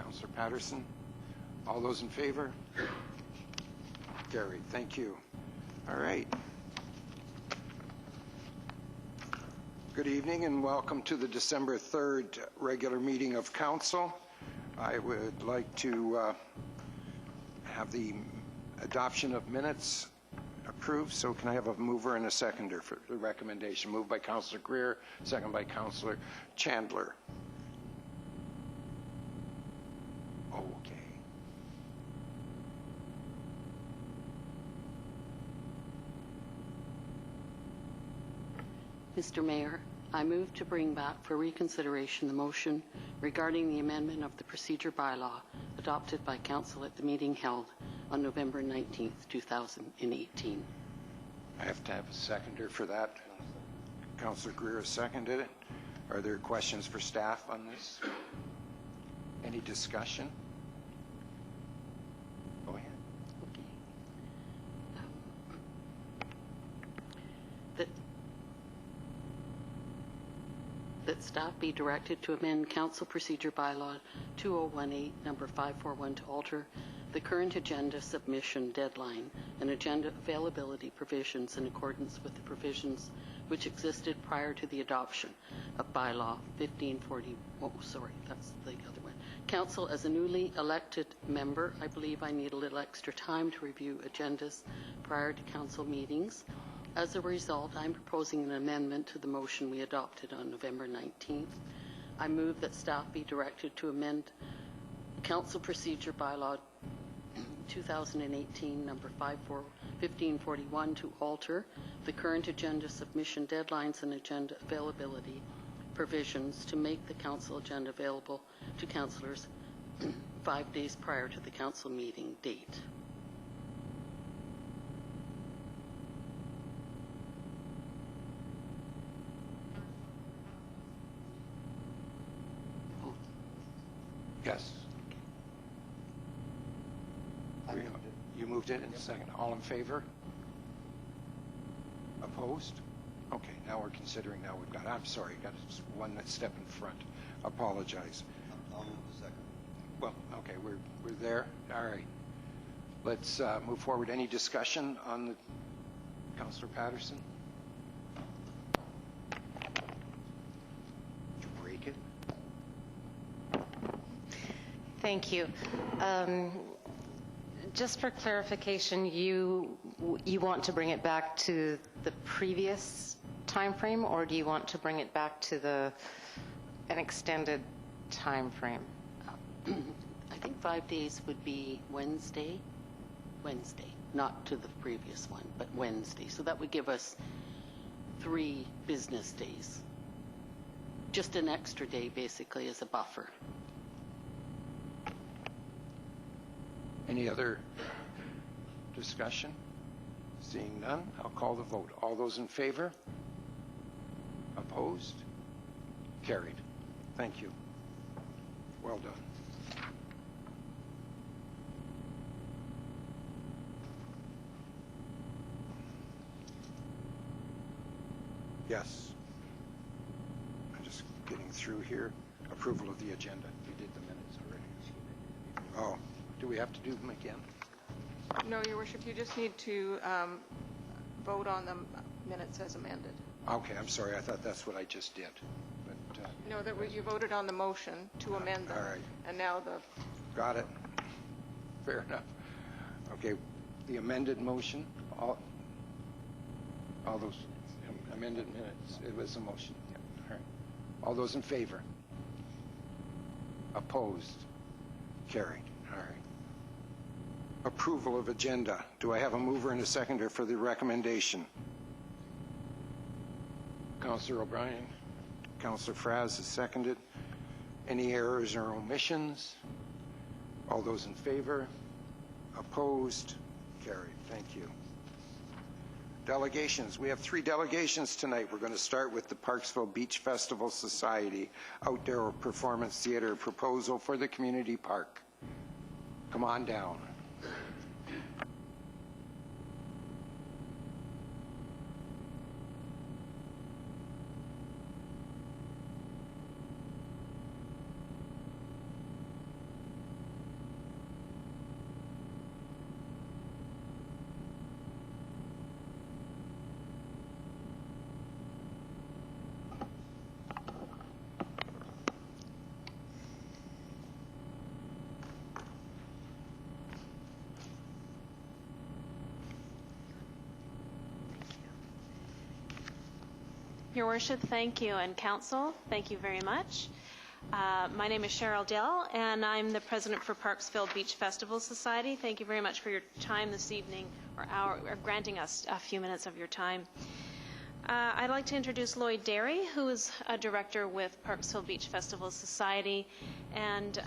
Councillor Patterson. All those in favor? Carried. Thank you. All right. Good evening and welcome to the December 3rd regular meeting of Council. I would like to have the adoption of minutes approved. So can I have a mover and a seconder for the recommendation? Moved by Councillor Greer, second by Councillor Chandler. Okay. Mr. Mayor, I move to bring back for reconsideration the motion regarding the amendment of the procedure bylaw adopted by Council at the meeting held on November 19th, 2018. I have to have a seconder for that. Councillor Greer has seconded it. Are there questions for staff on this? Any discussion? Go ahead. Okay. That staff be directed to amend Council Procedure Bylaw 2018, number 541, to alter the current agenda submission deadline and agenda availability provisions in accordance with the provisions which existed prior to the adoption of Bylaw 1540. Oh, sorry, that's the other one. Council, as a newly elected member, I believe I need a little extra time to review agendas prior to Council meetings. As a result, I'm proposing an amendment to the motion we adopted on November 19th. I move that staff be directed to amend Council Procedure Bylaw 2018, number 1541, to alter the current agenda submission deadlines and agenda availability provisions to make the Council agenda available to councillors 5 days prior to the Council meeting date. Yes. You moved it in a second. All in favor? Opposed? Okay, now we're considering, now we've got, I'm sorry, got one step in front. Apologize. I'll move the second. Well, okay, we're there. All right. Let's move forward. Any discussion on the Councillor Patterson? Did you break it? Thank you. Just for clarification, you want to bring it back to the previous time frame, or do you want to bring it back to an extended time frame? I think 5 days would be Wednesday, not to the previous one, but Wednesday. So that would give us 3 business days. Just an extra day, basically, as a buffer. Any other discussion? Seeing none, I'll call the vote. All those in favor? Opposed? Carried. Thank you. Well done. Yes. I'm just getting through here. Approval of the agenda. You did the minutes already. Oh. Do we have to do them again? No, Your Worship. You just need to vote on the minutes as amended. Okay, I'm sorry. I thought that's what I just did. But, no, you voted on the motion to amend them. All right. And now the... Got it. Fair enough. Okay, the amended motion, all those amended minutes, it was a motion. Yeah. All right. All those in favor? Opposed? Carried. All right. Approval of agenda. Do I have a mover and a seconder for the recommendation? Councillor O'Brien. Councillor Fraz is seconded. Any errors or omissions? All those in favor? Opposed? Carried. Thank you. Delegations. We have 3 delegations tonight. We're going to start with the Parksville Beach Festival Society Outdoor Performance Theater proposal for the community park. Come on down. Your Worship, thank you, and Council, thank you very much. My name is Cheryl Dill, and I'm the President for Parksville Beach Festival Society. Thank you very much for your time this evening, or granting us a few minutes of your time. I'd like to introduce Lloyd Derry, who is a director with Parksville Beach Festival Society, and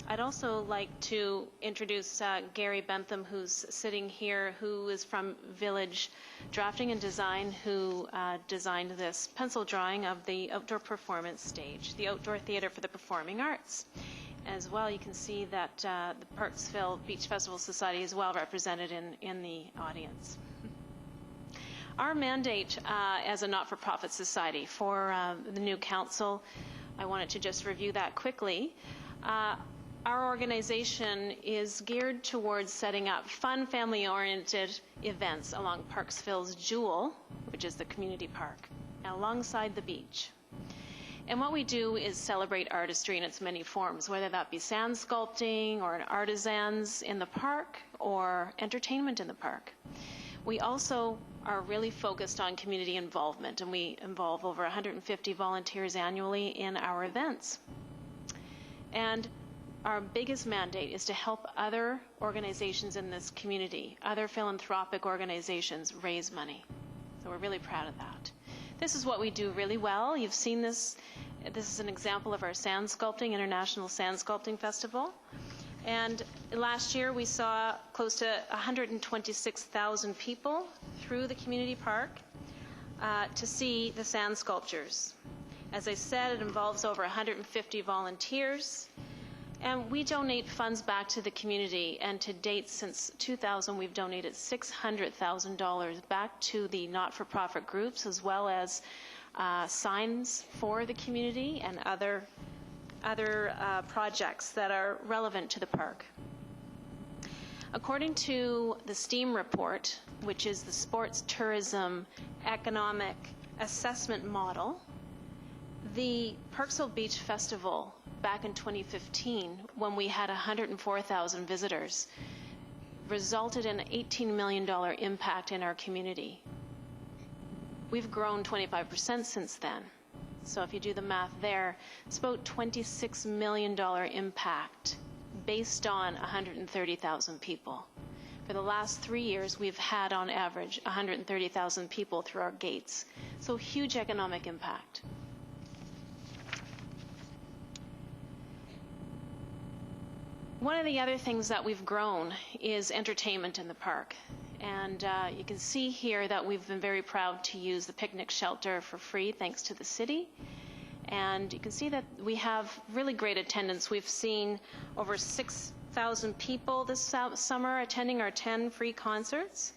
I'd also like to introduce Gary Bentham, who's sitting here, who is from Village Drafting and Design, who designed this pencil drawing of the outdoor performance stage, the outdoor theater for the performing arts. As well, you can see that the Parksville Beach Festival Society is well represented in the audience. Our mandate as a not-for-profit society for the new council, I wanted to just review that quickly. Our organization is geared towards setting up fun, family-oriented events along Parksville's jewel, which is the community park, alongside the beach. And what we do is celebrate artistry in its many forms, whether that be sand sculpting or artisans in the park or entertainment in the park. We also are really focused on community involvement, and we involve over 150 volunteers annually in our events. And our biggest mandate is to help other organizations in this community, other philanthropic organizations, raise money. So we're really proud of that. This is what we do really well. You've seen this. This is an example of our Sand Sculpting, International Sand Sculpting Festival. And last year we saw close to 126,000 people through the community park to see the sand sculptures. As I said, it involves over 150 volunteers. And we donate funds back to the community, and to date, since 2000, we've donated $600,000 back to the not-for-profit groups, as well as signs for the community and other projects that are relevant to the park. According to the STEAM report, which is the Sports Tourism Economic Assessment Model, the Parksville Beach Festival back in 2015, when we had 104,000 visitors, resulted in an $18 million impact in our community. We've grown 25% since then. So if you do the math there, it's about $26 million impact based on 130,000 people. For the last 3 years, we've had on average 130,000 people through our gates. So huge economic impact. One of the other things that we've grown is entertainment in the park. And you can see here that we've been very proud to use the picnic shelter for free, thanks to the city. And you can see that we have really great attendance. We've seen over 6,000 people this summer attending our 10 free concerts.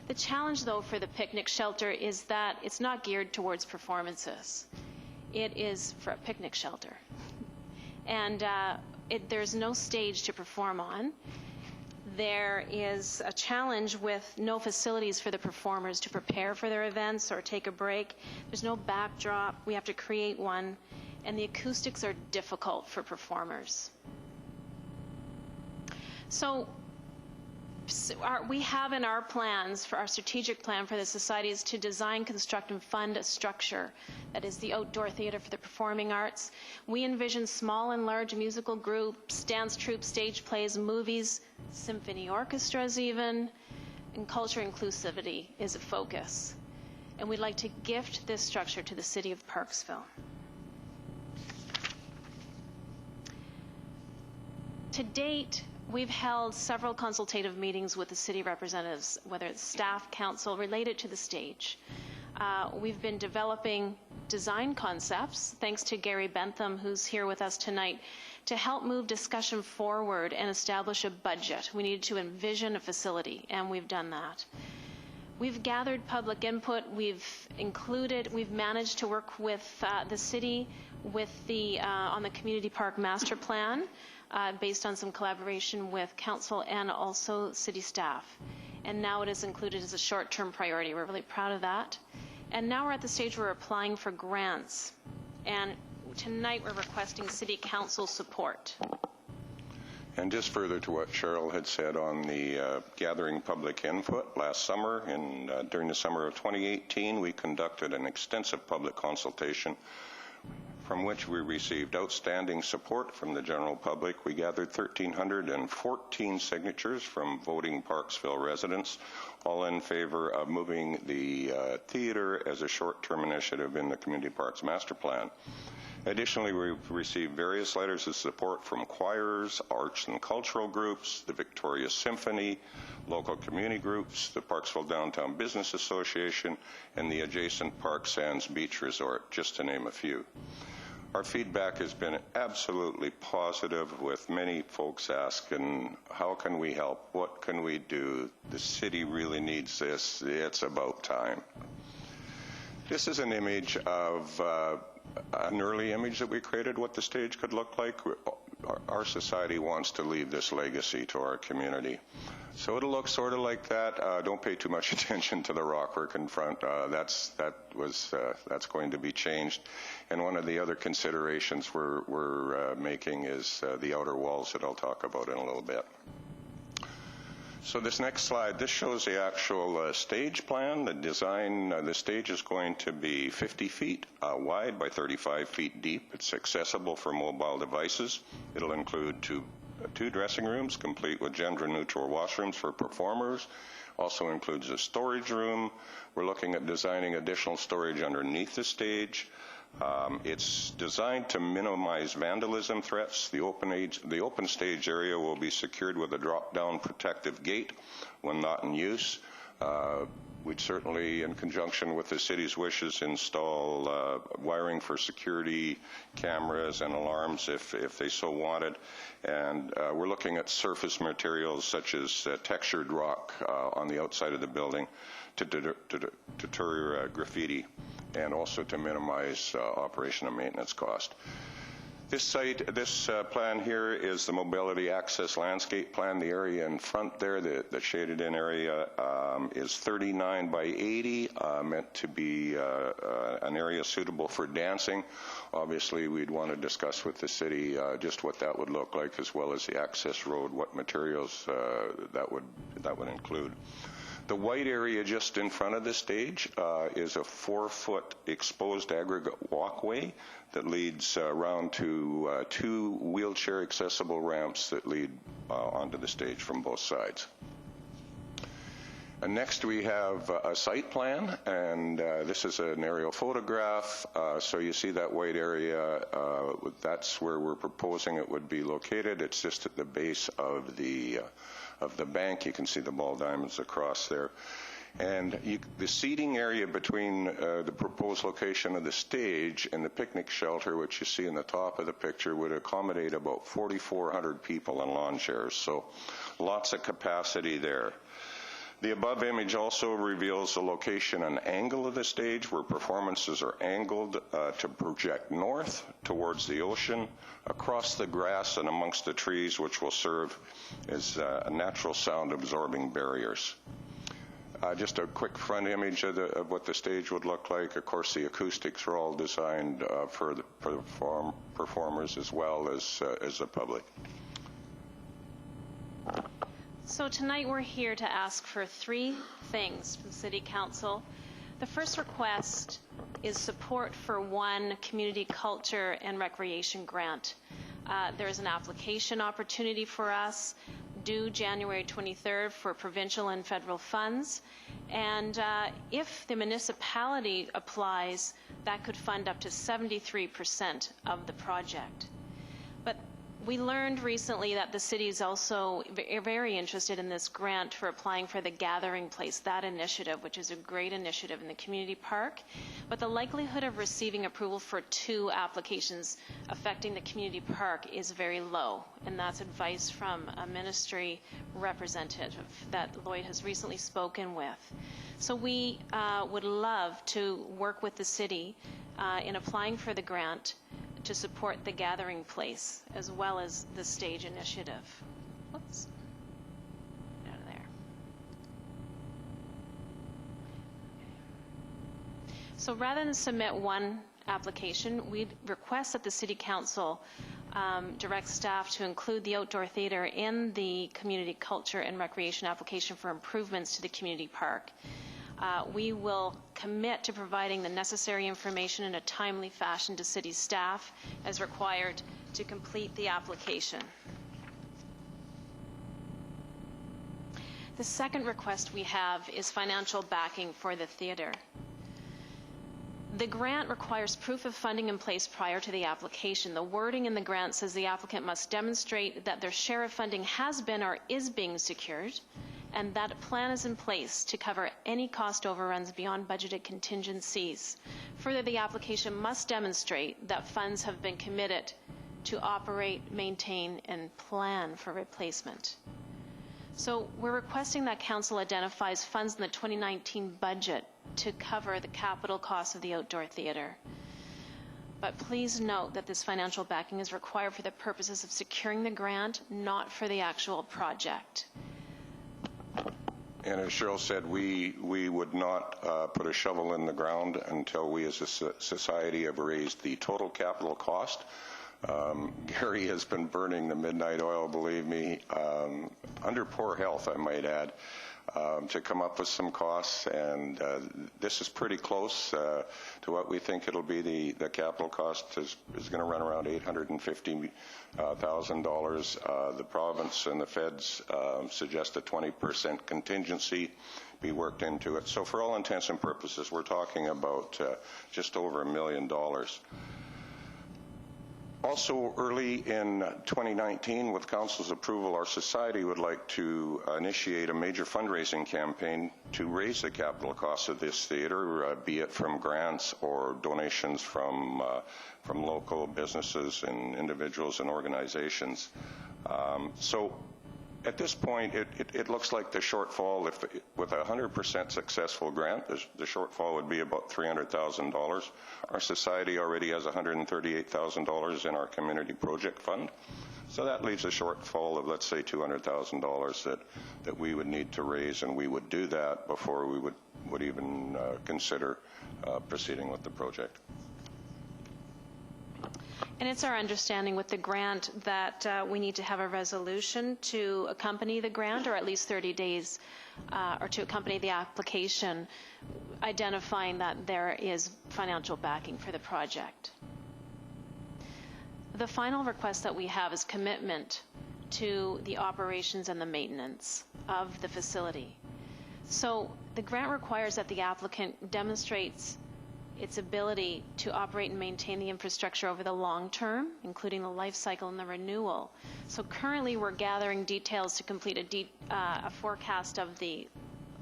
The challenge, though, for the picnic shelter is that it's not geared towards performances. It is for a picnic shelter. And there's no stage to perform on. There is a challenge with no facilities for the performers to prepare for their events or take a break. There's no backdrop. We have to create one. And the acoustics are difficult for performers. So we have in our plans, for our strategic plan for the society, is to design, construct, and fund a structure that is the outdoor theater for the performing arts. We envision small and large musical groups, dance troupes, stage plays, movies, symphony orchestras even, and culture inclusivity is a focus. And we'd like to gift this structure to the city of Parksville. To date, we've held several consultative meetings with the city representatives, whether it's staff, council, related to the stage. We've been developing design concepts, thanks to Gary Bentham, who's here with us tonight, to help move discussion forward and establish a budget. We needed to envision a facility, and we've done that. We've gathered public input. We've managed to work with the city on the community park master plan, based on some collaboration with council and also city staff. And now it is included as a short-term priority. We're really proud of that. And now we're at the stage where we're applying for grants. And tonight we're requesting city council support. And just further to what Cheryl had said on the gathering public input last summer, during the summer of 2018, we conducted an extensive public consultation from which we received outstanding support from the general public. We gathered 1,314 signatures from voting Parksville residents, all in favor of moving the theater as a short-term initiative in the Community Parks Master Plan. Additionally, we've received various letters of support from choirs, arts and cultural groups, the Victoria Symphony, local community groups, the Parksville Downtown Business Association, and the adjacent Park Sands Beach Resort, just to name a few. Our feedback has been absolutely positive, with many folks asking, how can we help? What can we do? The city really needs this. It's about time. This is an image of an early image that we created, what the stage could look like. Our society wants to leave this legacy to our community. So it'll look sort of like that. Don't pay too much attention to the rockwork in front. That's going to be changed. And one of the other considerations we're making is the outer walls that I'll talk about in a little bit. So this next slide, this shows the actual stage plan. The design, the stage is going to be 50 feet wide by 35 feet deep. It's accessible for mobile devices. It'll include two dressing rooms, complete with gender-neutral washrooms for performers. Also includes a storage room. We're looking at designing additional storage underneath the stage. It's designed to minimize vandalism threats. The open stage area will be secured with a drop-down protective gate when not in use. We'd certainly, in conjunction with the city's wishes, install wiring for security cameras and alarms if they so wanted. And we're looking at surface materials such as textured rock on the outside of the building to deter graffiti, and also to minimize operation and maintenance cost. This plan here is the mobility access landscape plan. The area in front there, the shaded in area, is 39 by 80, meant to be an area suitable for dancing. Obviously, we'd want to discuss with the city just what that would look like, as well as the access road, what materials that would include. The white area just in front of the stage is a 4-foot exposed aggregate walkway that leads around to 2 wheelchair accessible ramps that lead onto the stage from both sides. And next we have a site plan, and this is an aerial photograph. So you see that white area, that's where we're proposing it would be located. It's just at the base of the bank. You can see the ball diamonds across there. And the seating area between the proposed location of the stage and the picnic shelter, which you see in the top of the picture, would accommodate about 4,400 people in lawn chairs. So lots of capacity there. The above image also reveals the location and angle of the stage, where performances are angled to project north towards the ocean, across the grass and amongst the trees, which will serve as natural sound-absorbing barriers. Just a quick front image of what the stage would look like. Of course, the acoustics are all designed for the performers as well as the public. So tonight we're here to ask for 3 things from City Council. The first request is support for 1 community culture and recreation grant. There is an application opportunity for us due January 23rd for provincial and federal funds. And if the municipality applies, that could fund up to 73% of the project. But we learned recently that the city is also very interested in this grant for applying for the Gathering Place, that initiative, which is a great initiative in the community park. But the likelihood of receiving approval for 2 applications affecting the community park is very low. And that's advice from a ministry representative that Lloyd has recently spoken with. So we would love to work with the city in applying for the grant to support the Gathering Place as well as the stage initiative. Whoops. Get out of there. So rather than submit 1 application, we'd request that the City Council direct staff to include the outdoor theatre in the community culture and recreation application for improvements to the community park. We will commit to providing the necessary information in a timely fashion to city staff as required to complete the application. The second request we have is financial backing for the theatre. The grant requires proof of funding in place prior to the application. The wording in the grant says the applicant must demonstrate that their share of funding has been or is being secured, and that a plan is in place to cover any cost overruns beyond budgeted contingencies. Further, the application must demonstrate that funds have been committed to operate, maintain, and plan for replacement. So we're requesting that Council identifies funds in the 2019 budget to cover the capital costs of the outdoor theatre. But please note that this financial backing is required for the purposes of securing the grant, not for the actual project. And as Cheryl said, we would not put a shovel in the ground until we as a society have raised the total capital cost. Gary has been burning the midnight oil, believe me, under poor health, I might add, to come up with some costs, and this is pretty close to what we think it'll be. The capital cost is going to run around $850,000. The province and the feds suggest a 20% contingency be worked into it. So for all intents and purposes, we're talking about just over $1 million. Also, early in 2019, with Council's approval, our society would like to initiate a major fundraising campaign to raise the capital costs of this theatre, be it from grants or donations from local businesses and individuals and organizations. So at this point, it looks like the shortfall, with a 100% successful grant, the shortfall would be about $300,000. Our society already has $138,000 in our community project fund. So that leaves a shortfall of, let's say, $200,000 that we would need to raise, and we would do that before we would even consider proceeding with the project. And it's our understanding with the grant that we need to have a resolution to accompany the grant, or at least 30 days, or to accompany the application, identifying that there is financial backing for the project. The final request that we have is commitment to the operations and the maintenance of the facility. So the grant requires that the applicant demonstrates its ability to operate and maintain the infrastructure over the long term, including the life cycle and the renewal. So currently we're gathering details to complete a forecast of the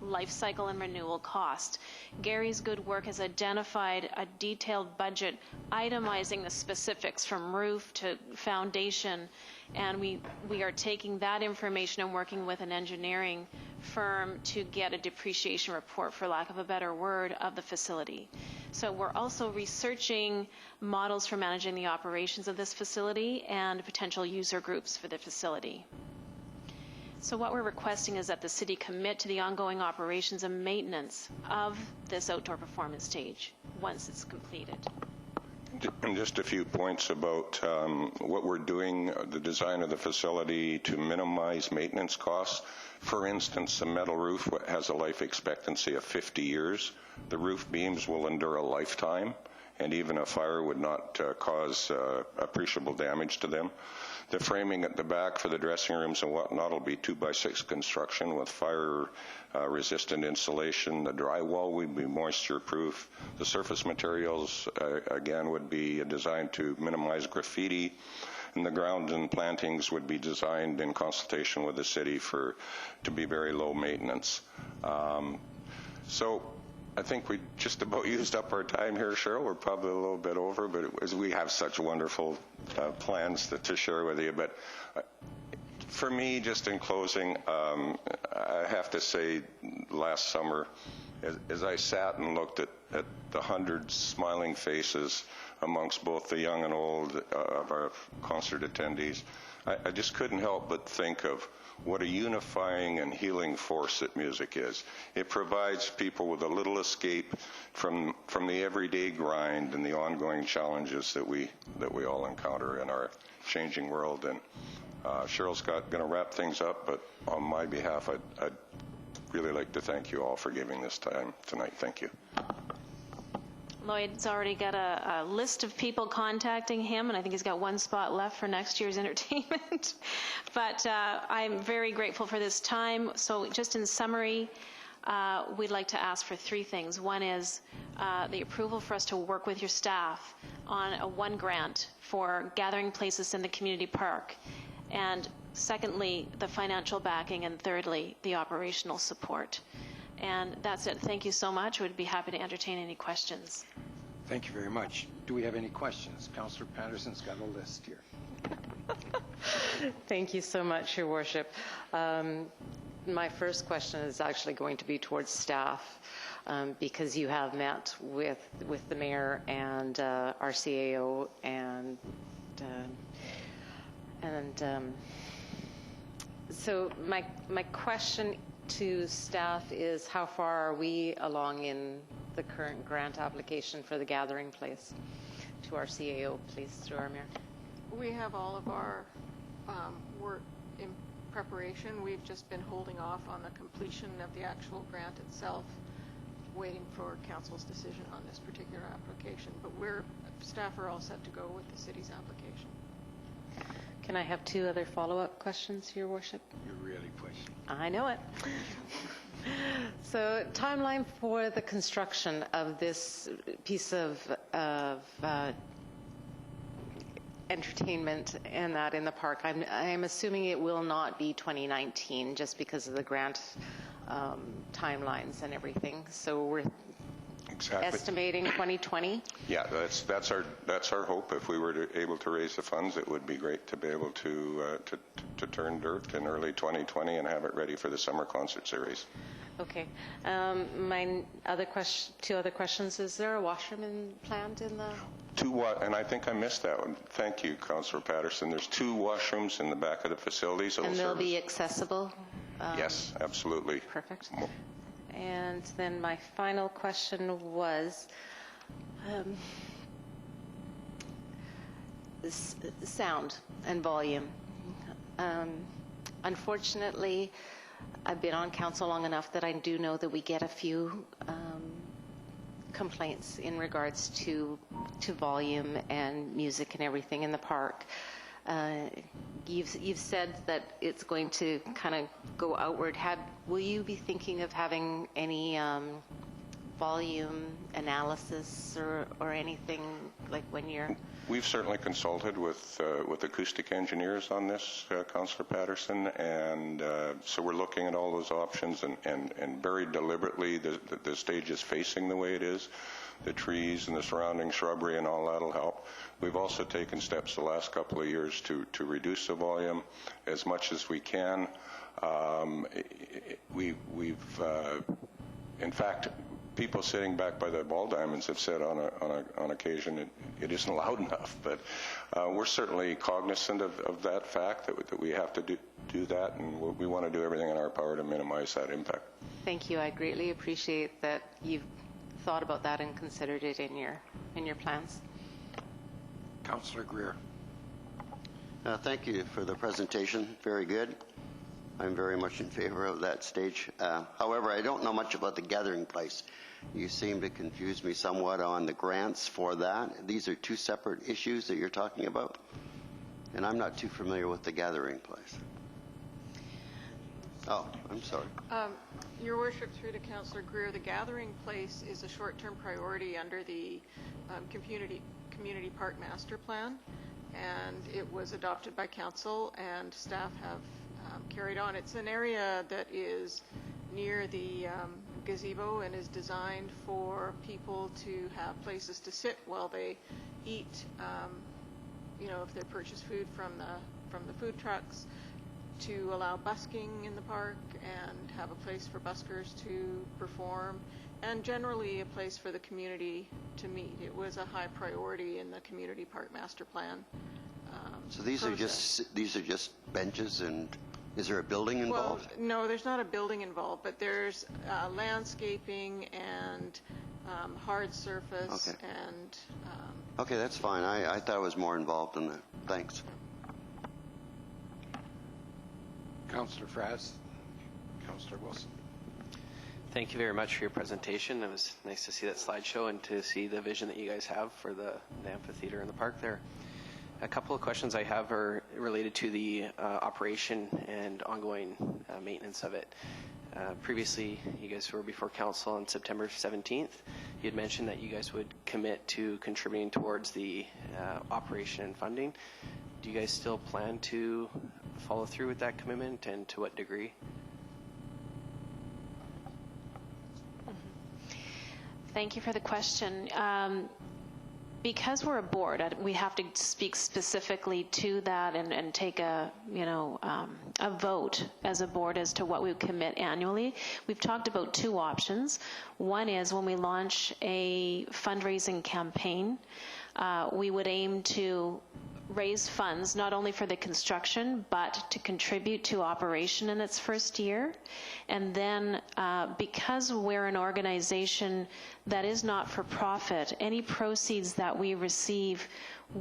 life cycle and renewal cost. Gary's good work has identified a detailed budget itemizing the specifics from roof to foundation, and we are taking that information and working with an engineering firm to get a depreciation report, for lack of a better word, of the facility. So we're also researching models for managing the operations of this facility and potential user groups for the facility. So what we're requesting is that the city commit to the ongoing operations and maintenance of this outdoor performance stage once it's completed. And just a few points about what we're doing, the design of the facility to minimize maintenance costs. For instance, the metal roof has a life expectancy of 50 years. The roof beams will endure a lifetime, and even a fire would not cause appreciable damage to them. The framing at the back for the dressing rooms and whatnot will be 2x6 construction with fire-resistant insulation. The drywall would be moisture-proof. The surface materials, again, would be designed to minimize graffiti. And the ground and plantings would be designed in consultation with the city to be very low maintenance. So I think we just about used up our time here, Cheryl. We're probably a little bit over, but we have such wonderful plans to share with you. But for me, just in closing, I have to say last summer, as I sat and looked at the 100 smiling faces amongst both the young and old of our concert attendees, I just couldn't help but think of what a unifying and healing force that music is. It provides people with a little escape from the everyday grind and the ongoing challenges that we all encounter in our changing world. And Cheryl's going to wrap things up, but on my behalf, I'd really like to thank you all for giving this time tonight. Thank you. Lloyd's already got a list of people contacting him, and I think he's got one spot left for next year's entertainment. But I'm very grateful for this time. So just in summary, we'd like to ask for three things. One is the approval for us to work with your staff on one grant for gathering places in the community park. And secondly, the financial backing. And thirdly, the operational support. And that's it. Thank you so much. We'd be happy to entertain any questions. Thank you very much. Do we have any questions? Councillor Patterson's got a list here. Thank you so much, Your Worship. My first question is actually going to be towards staff, because you have met with the mayor and our CAO so my question to staff is, how far are we along in the current grant application for the gathering place? To our CAO, please, through our mayor. We have all of our work in preparation. We've just been holding off on the completion of the actual grant itself, waiting for council's decision on this particular application. But staff are all set to go with the city's application. Can I have two other follow-up questions, Your Worship? You're really pushing. I know it. So, timeline for the construction of this piece of entertainment and that in the park. I'm assuming it will not be 2019 just because of the grant timelines and everything. So we're estimating 2020. Yeah, that's our hope. If we were able to raise the funds, it would be great to be able to turn dirt in early 2020 and have it ready for the summer concert series. Okay. My two other questions. Is there a washroom planned in the? And I think I missed that one. Thank you, Councillor Patterson. There's 2 washrooms in the back of the facilities. And they'll be accessible? Yes, absolutely. Perfect. And then my final question was sound and volume. Unfortunately, I've been on council long enough that I do know that we get a few complaints in regards to volume and music and everything in the park. You've said that it's going to kind of go outward. Will you be thinking of having any volume analysis or anything like when you're? We've certainly consulted with acoustic engineers on this, Councillor Patterson, and so we're looking at all those options and very deliberately the stage is facing the way it is. The trees and the surrounding shrubbery and all that will help. We've also taken steps the last couple of years to reduce the volume as much as we can. In fact, people sitting back by the ball diamonds have said on occasion it isn't loud enough. But we're certainly cognizant of that fact that we have to do that, and we want to do everything in our power to minimize that impact. Thank you. I greatly appreciate that you've thought about that and considered it in your plans. Councillor Greer. Thank you for the presentation. Very good. I'm very much in favor of that stage. However, I don't know much about the gathering place. You seem to confuse me somewhat on the grants for that. These are 2 separate issues that you're talking about, and I'm not too familiar with the gathering place. Oh, I'm sorry. Your Worship, through to Councillor Greer, the gathering place is a short-term priority under the community park master plan, and it was adopted by council and staff have carried on. It's an area that is near the gazebo and is designed for people to have places to sit while they eat. If they purchase food from the food trucks, to allow busking in the park and have a place for buskers to perform, and generally a place for the community to meet. It was a high priority in the community park master plan. So these are just benches, and is there a building involved? Well, no, there's not a building involved, but there's landscaping and hard surface Okay. and Okay, that's fine. I thought it was more involved than that. Thanks. Councillor Fraz, Councillor Wilson. Thank you very much for your presentation. It was nice to see that slideshow and to see the vision that you guys have for the amphitheater and the park there. A couple of questions I have are related to the operation and ongoing maintenance of it. Previously, you guys were before council on September 17th. You had mentioned that you guys would commit to contributing towards the operation and funding. Do you guys still plan to follow through with that commitment, and to what degree? Thank you for the question. Because we're a board, we have to speak specifically to that and take a vote as a board as to what we would commit annually. We've talked about two options. One is when we launch a fundraising campaign, we would aim to raise funds not only for the construction but to contribute to operation in its first year. And then because we're an organization that is not for profit, any proceeds that we receive,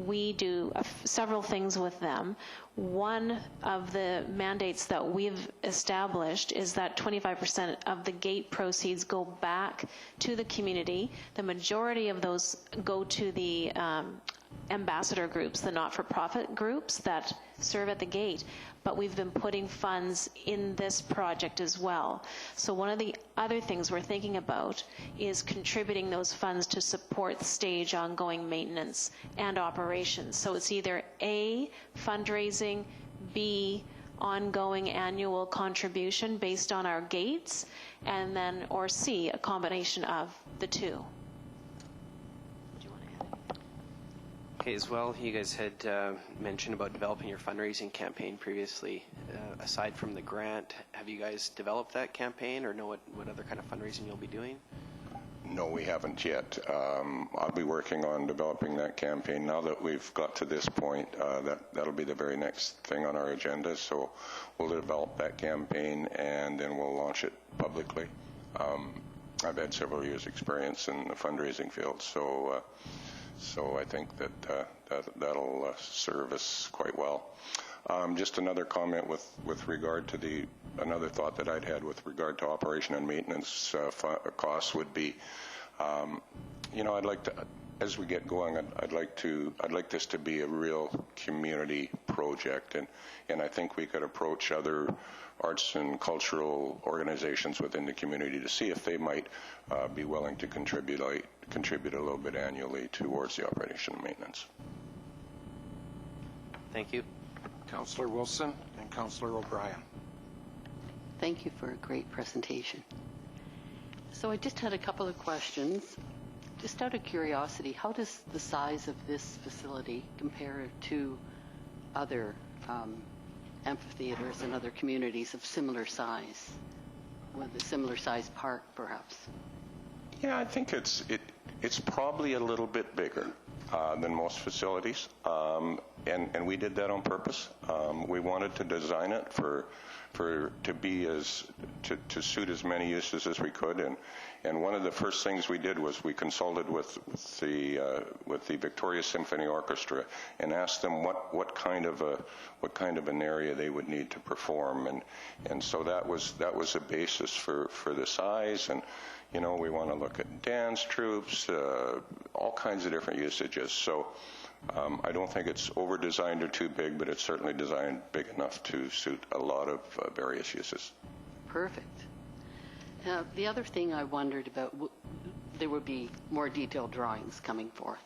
we do several things with them. One of the mandates that we've established is that 25% of the gate proceeds go back to the community. The majority of those go to the ambassador groups, the not-for-profit groups that serve at the gate, but we've been putting funds in this project as well. So one of the other things we're thinking about is contributing those funds to support stage ongoing maintenance and operations. So it's either A, fundraising, B, ongoing annual contribution based on our gates, and then, or C, a combination of the two. Okay, as well, you guys had mentioned about developing your fundraising campaign previously. Aside from the grant, have you guys developed that campaign, or know what other kind of fundraising you'll be doing? No, we haven't yet. I'll be working on developing that campaign. Now that we've got to this point, that'll be the very next thing on our agenda. So we'll develop that campaign, and then we'll launch it publicly. I've had several years' experience in the fundraising field, so I think that'll serve us quite well. Just another comment with regard to another thought that I'd had with regard to operation and maintenance costs would be, I'd like to, as we get going, I'd like this to be a real community project, and I think we could approach other arts and cultural organizations within the community to see if they might be willing to contribute a little bit annually towards the operation and maintenance. Thank you. Councillor Wilson and Councillor O'Brien. Thank you for a great presentation. So I just had a couple of questions. Just out of curiosity, how does the size of this facility compare to other amphitheaters and other communities of similar size, with a similar size park, perhaps? Yeah, I think it's probably a little bit bigger than most facilities, and we did that on purpose. We wanted to design it to suit as many uses as we could, and one of the first things we did was we consulted with the Victoria Symphony Orchestra and asked them what kind of an area they would need to perform, and so that was a basis for the size. And we want to look at dance troupes, all kinds of different usages. So I don't think it's over-designed or too big, but it's certainly designed big enough to suit a lot of various uses. Perfect. The other thing I wondered about, there would be more detailed drawings coming forth,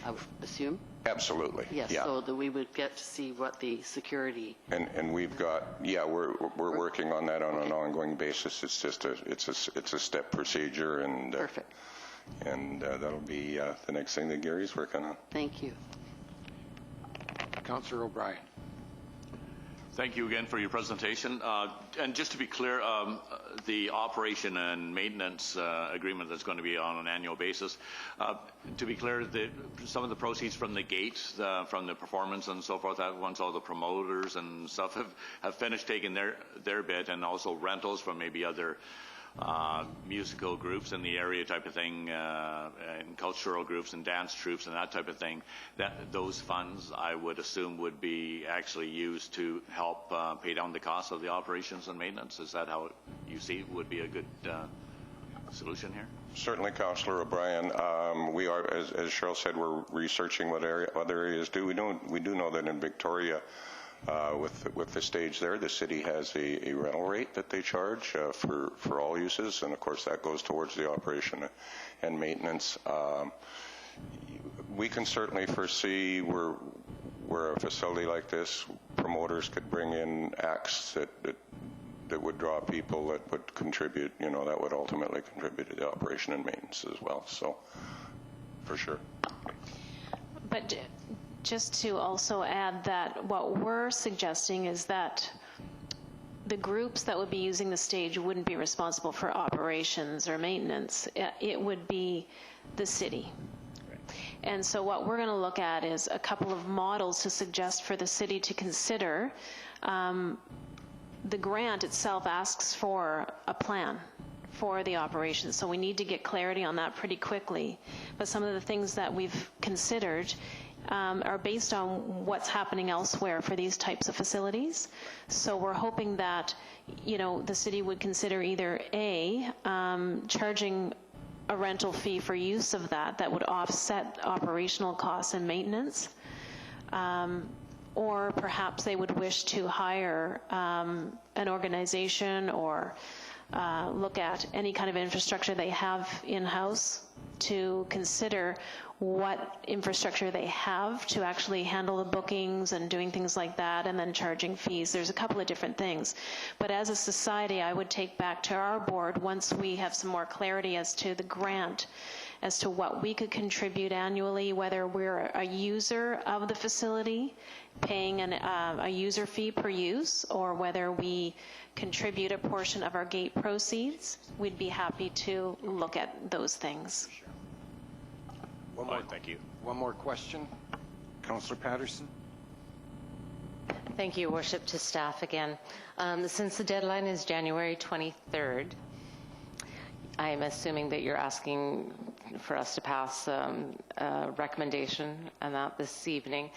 I would assume? Absolutely. Yes, yeah. So that we would get to see what the security... And we've got, we're working on that on an ongoing basis. It's just it's a step procedure, and Perfect. And that'll be the next thing that Gary's working on. Thank you. Councillor O'Brien. Thank you again for your presentation. And just to be clear, the operation and maintenance agreement that's going to be on an annual basis, to be clear, some of the proceeds from the gate, from the performance and so forth, that once all the promoters and stuff have finished taking their bit, and also rentals from maybe other musical groups in the area type of thing, and cultural groups and dance troupes and that type of thing, that those funds I would assume would be actually used to help pay down the cost of the operations and maintenance. Is that how you see would be a good solution here? Certainly, Councillor O'Brien. We are, as Cheryl said, we're researching what other areas do. We do know that in Victoria, with the stage there, the city has a rental rate that they charge for all uses, and of course that goes towards the operation and maintenance. We can certainly foresee where a facility like this, promoters could bring in acts that would draw people that would contribute, that would ultimately contribute to the operation and maintenance as well. So, for sure. But just to also add that what we're suggesting is that the groups that would be using the stage wouldn't be responsible for operations or maintenance. It would be the city. And so what we're going to look at is a couple of models to suggest for the city to consider. The grant itself asks for a plan for the operation, so we need to get clarity on that pretty quickly. But some of the things that we've considered are based on what's happening elsewhere for these types of facilities. So we're hoping that, the city would consider either A, charging a rental fee for use of that would offset operational costs and maintenance, or perhaps they would wish to hire an organization or look at any kind of infrastructure they have in-house to consider what infrastructure they have to actually handle the bookings and doing things like that, and then charging fees. There's a couple of different things. But as a society, I would take back to our board, once we have some more clarity as to the grant, as to what we could contribute annually, whether we're a user of the facility, paying a user fee per use, or whether we contribute a portion of our gate proceeds. We'd be happy to look at those things. Thank you. One more question. Councillor Patterson. Thank you, Worship, to staff again. Since the deadline is January 23rd, I'm assuming that you're asking for us to pass a recommendation on that this evening.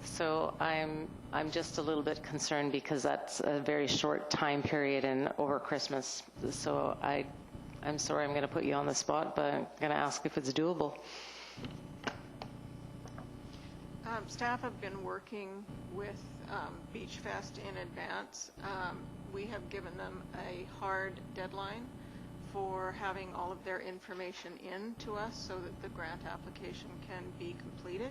So I'm just a little bit concerned because that's a very short time period and over Christmas. So I'm sorry I'm going to put you on the spot, but I'm going to ask if it's doable. Staff have been working with Beach Fest in advance. We have given them a hard deadline for having all of their information in to us so that the grant application can be completed.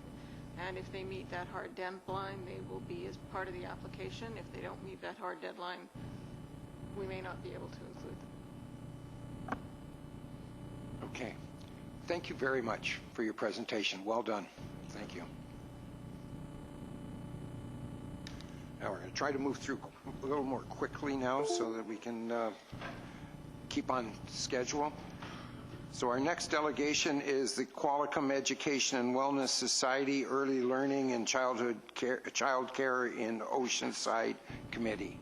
And if they meet that hard deadline, they will be as part of the application. If they don't meet that hard deadline, we may not be able to include them. Okay. Thank you very much for your presentation. Well done. Thank you. Now we're going to try to move through a little more quickly now so that we can keep on schedule. So our next delegation is the Qualicum Education and Wellness Society Early Learning and Childcare in Oceanside Committee.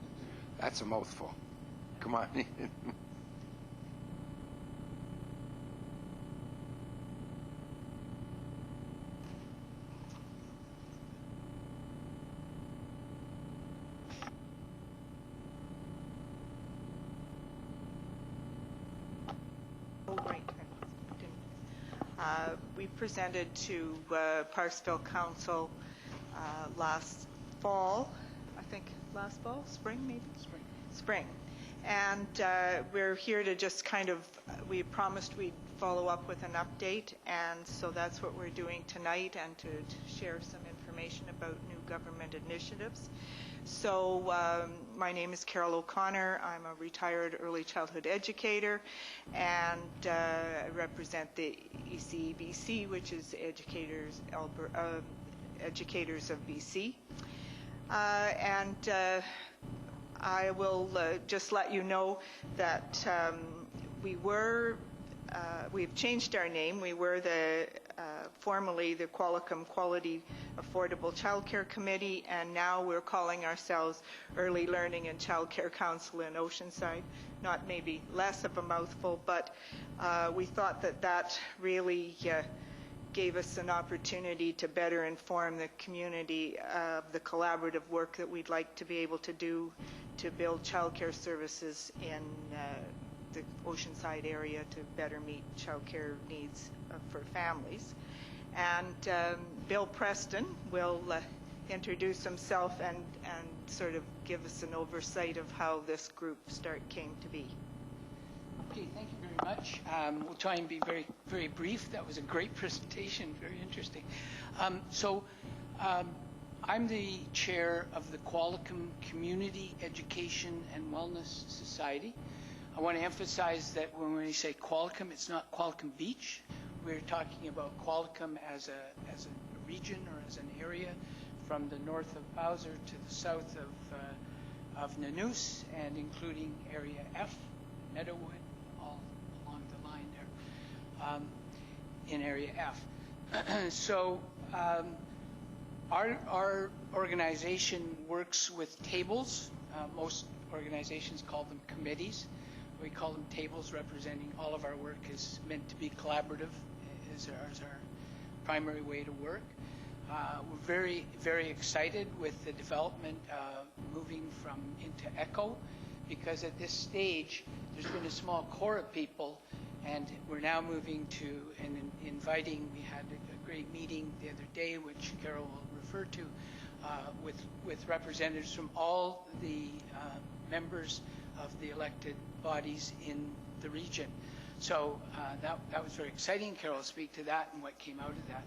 That's a mouthful. Come on. We presented to Parksville Council last fall, spring maybe? Spring. And we're here to just we promised we'd follow up with an update, and so that's what we're doing tonight, and to share some information about new government initiatives. So my name is Carol O'Connor. I'm a retired early childhood educator, and I represent the ECBC, which is Educators of BC. I will just let you know that we've changed our name. We were formerly the Qualicum Quality Affordable Childcare Committee, and now we're calling ourselves Early Learning and Childcare Council in Oceanside. Not maybe less of a mouthful, but we thought that really gave us an opportunity to better inform the community of the collaborative work that we'd like to be able to do to build childcare services in the Oceanside area to better meet childcare needs for families. And Bill Preston will introduce himself and sort of give us an oversight of how this group came to be. Okay, thank you very much. We'll try and be very, very brief. That was a great presentation, very interesting. I'm the chair of the Qualicum Community Education and Wellness Society. I want to emphasize that when we say Qualicum, it's not Qualicum Beach. We're talking about Qualicum as a region or as an area from the north of Bowser to the south of Nanus, and including Area F, Meadowwood, all along the line there in Area F. Our organization works with tables. Most organizations call them committees. We call them tables, representing all of our work is meant to be collaborative, is our primary way to work. We're very, very excited with the development moving into ECHO, because at this stage there's been a small core of people, and we're now moving to and inviting. We had a great meeting the other day, which Carol will refer to, with representatives from all the members of the elected bodies in the region. So that was very exciting. Carol will speak to that and what came out of that.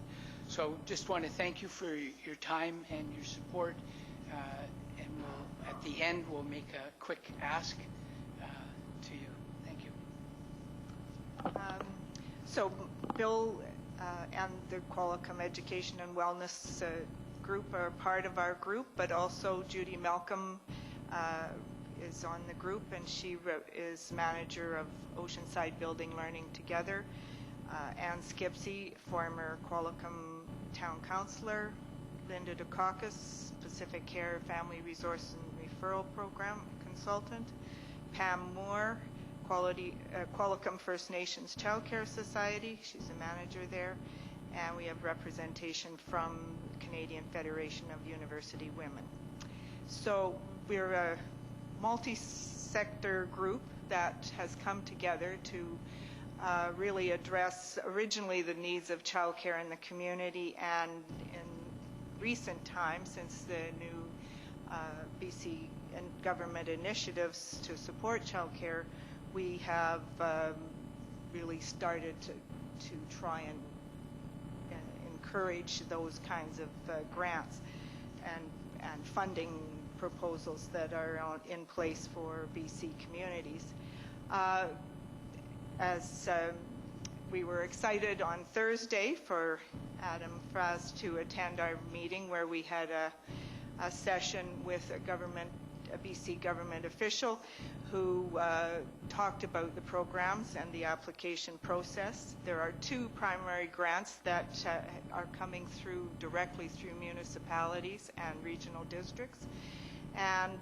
So just want to thank you for your time and your support. And at the end, we'll make a quick ask to you. Thank you. So Bill and the Qualicum Education and Wellness group are part of our group, but also Judy Malcolm is on the group, and she is manager of Oceanside Building Learning Together. Ann Skipsey, former Qualicum Town Councillor. Linda Dukakis, Pacific Care Family Resource and Referral Program Consultant. Pam Moore, Qualicum First Nations Childcare Society. She's a manager there. And we have representation from Canadian Federation of University Women. So we're a multi-sector group that has come together to really address originally the needs of childcare in the community, and in recent times, since the new BC government initiatives to support childcare, we have really started to try and encourage those kinds of grants and funding proposals that are in place for BC communities. As we were excited on Thursday for Adam Fraz to attend our meeting, where we had a session with a BC government official who talked about the programs and the application process. There are two primary grants that are coming through directly through municipalities and regional districts. And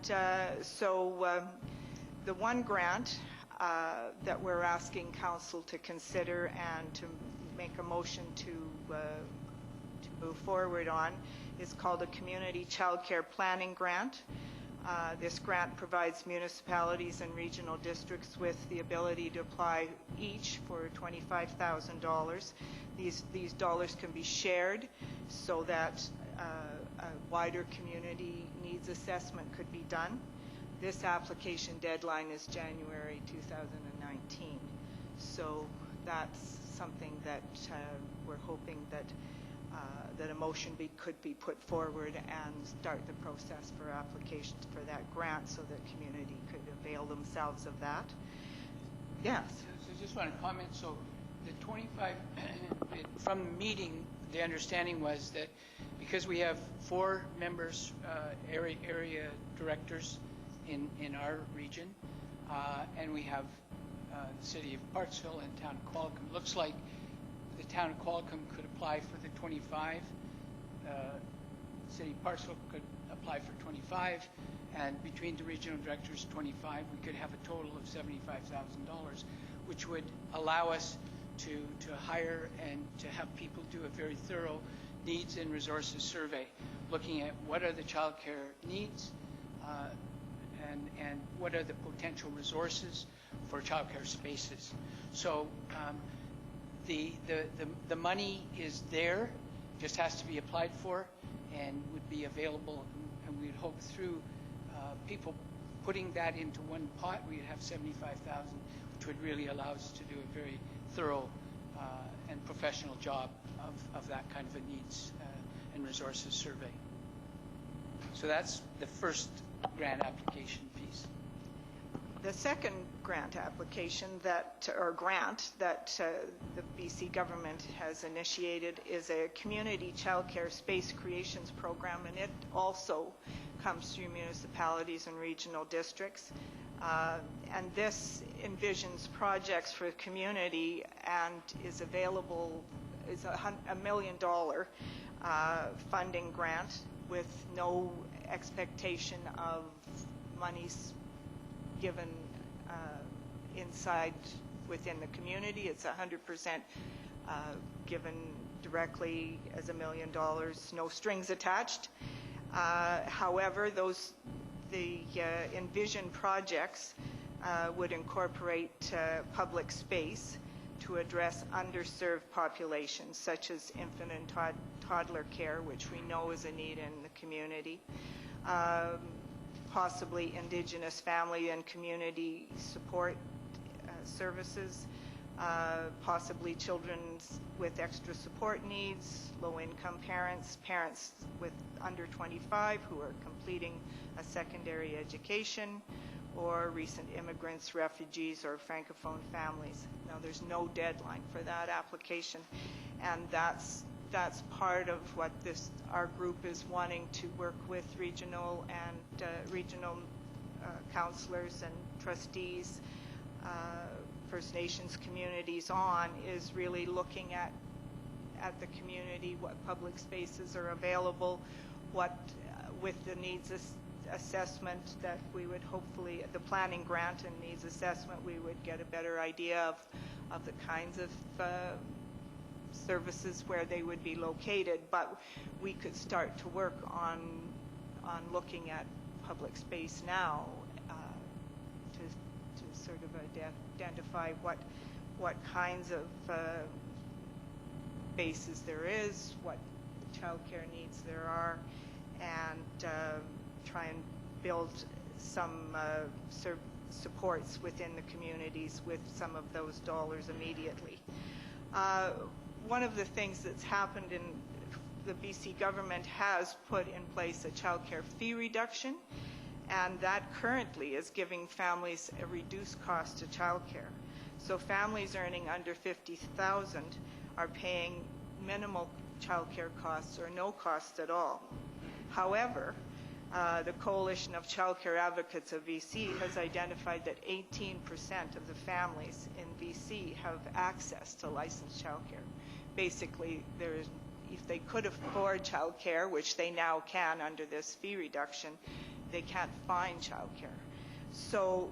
the one grant that we're asking Council to consider and to make a motion to move forward on is called a Community Childcare Planning Grant. This grant provides municipalities and regional districts with the ability to apply each for $25,000. These dollars can be shared so that a wider community needs assessment could be done. This application deadline is January 2019. So that's something that we're hoping that a motion could be put forward and start the process for applications for that grant so that community could avail themselves of that. Yes. So I just want to comment. So the 25, from the meeting, the understanding was that because we have 4 members, area directors in our region, and we have the city of Parksville and town of Qualicum. Looks like the town of Qualicum could apply for the 25, city of Parksville could apply for 25, and between the regional directors 25, we could have a total of $75,000, which would allow us to hire and to have people do a very thorough needs and resources survey, looking at what are the child care needs and what are the potential resources for child care spaces. So the money is there, just has to be applied for and would be available, and we'd hope through people putting that into one pot, we'd have $75,000, which would really allow us to do a very thorough and professional job of that kind of a needs and resources survey. So that's the first grant application piece. The second grant application that the BC government has initiated is a community childcare space creations program, and it also comes through municipalities and regional districts. And this envisions projects for the community and is available, is a $1 million funding grant with no expectation of monies given inside within the community. It's 100% given directly as $1 million, no strings attached. However, the envisioned projects would incorporate public space to address underserved populations such as infant and toddler care, which we know is a need in the community, possibly Indigenous family and community support services, possibly children with extra support needs, low-income parents, parents with under 25 who are completing a secondary education, or recent immigrants, refugees, or francophone families. Now, there's no deadline for that application, and that's part of what our group is wanting to work with regional and regional councillors and trustees, First Nations communities on, is really looking at the community, what public spaces are available, what with the needs assessment that we would hopefully, the planning grant and needs assessment, we would get a better idea of the kinds of services where they would be located. But we could start to work on looking at public space now to sort of identify what kinds of bases there is, what childcare needs there are, and try and build some supports within the communities with some of those dollars immediately. One of the things that's happened in the BC government has put in place a childcare fee reduction, and that currently is giving families a reduced cost to childcare. So families earning under $50,000 are paying minimal childcare costs or no costs at all. However, the Coalition of Childcare Advocates of BC has identified that 18% of the families in BC have access to licensed childcare. Basically, if they could afford childcare, which they now can under this fee reduction, they can't find childcare. So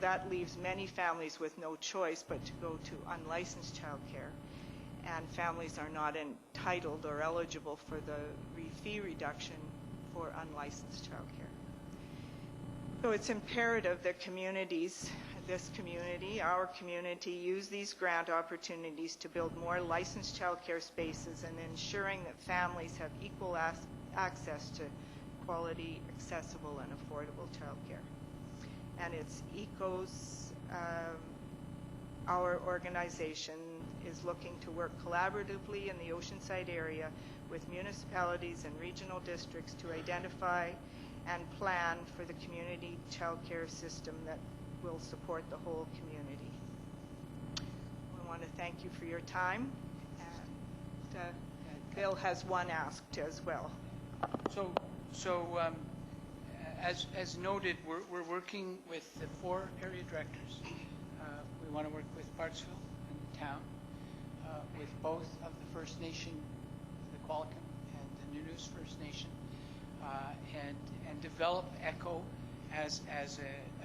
that leaves many families with no choice but to go to unlicensed childcare, and families are not entitled or eligible for the fee reduction for unlicensed childcare. So it's imperative that communities, our community, use these grant opportunities to build more licensed childcare spaces and ensuring that families have equal access to quality, accessible, and affordable childcare. And it's ECO's, our organization is looking to work collaboratively in the Oceanside area with municipalities and regional districts to identify and plan for the community childcare system that will support the whole community. We want to thank you for your time, and Bill has one asked as well. As noted, we're working with the 4 area directors. We want to work with Parksville and the town, with both of the First Nation, the Qualicum and the Renewal First Nation, and develop ECHO as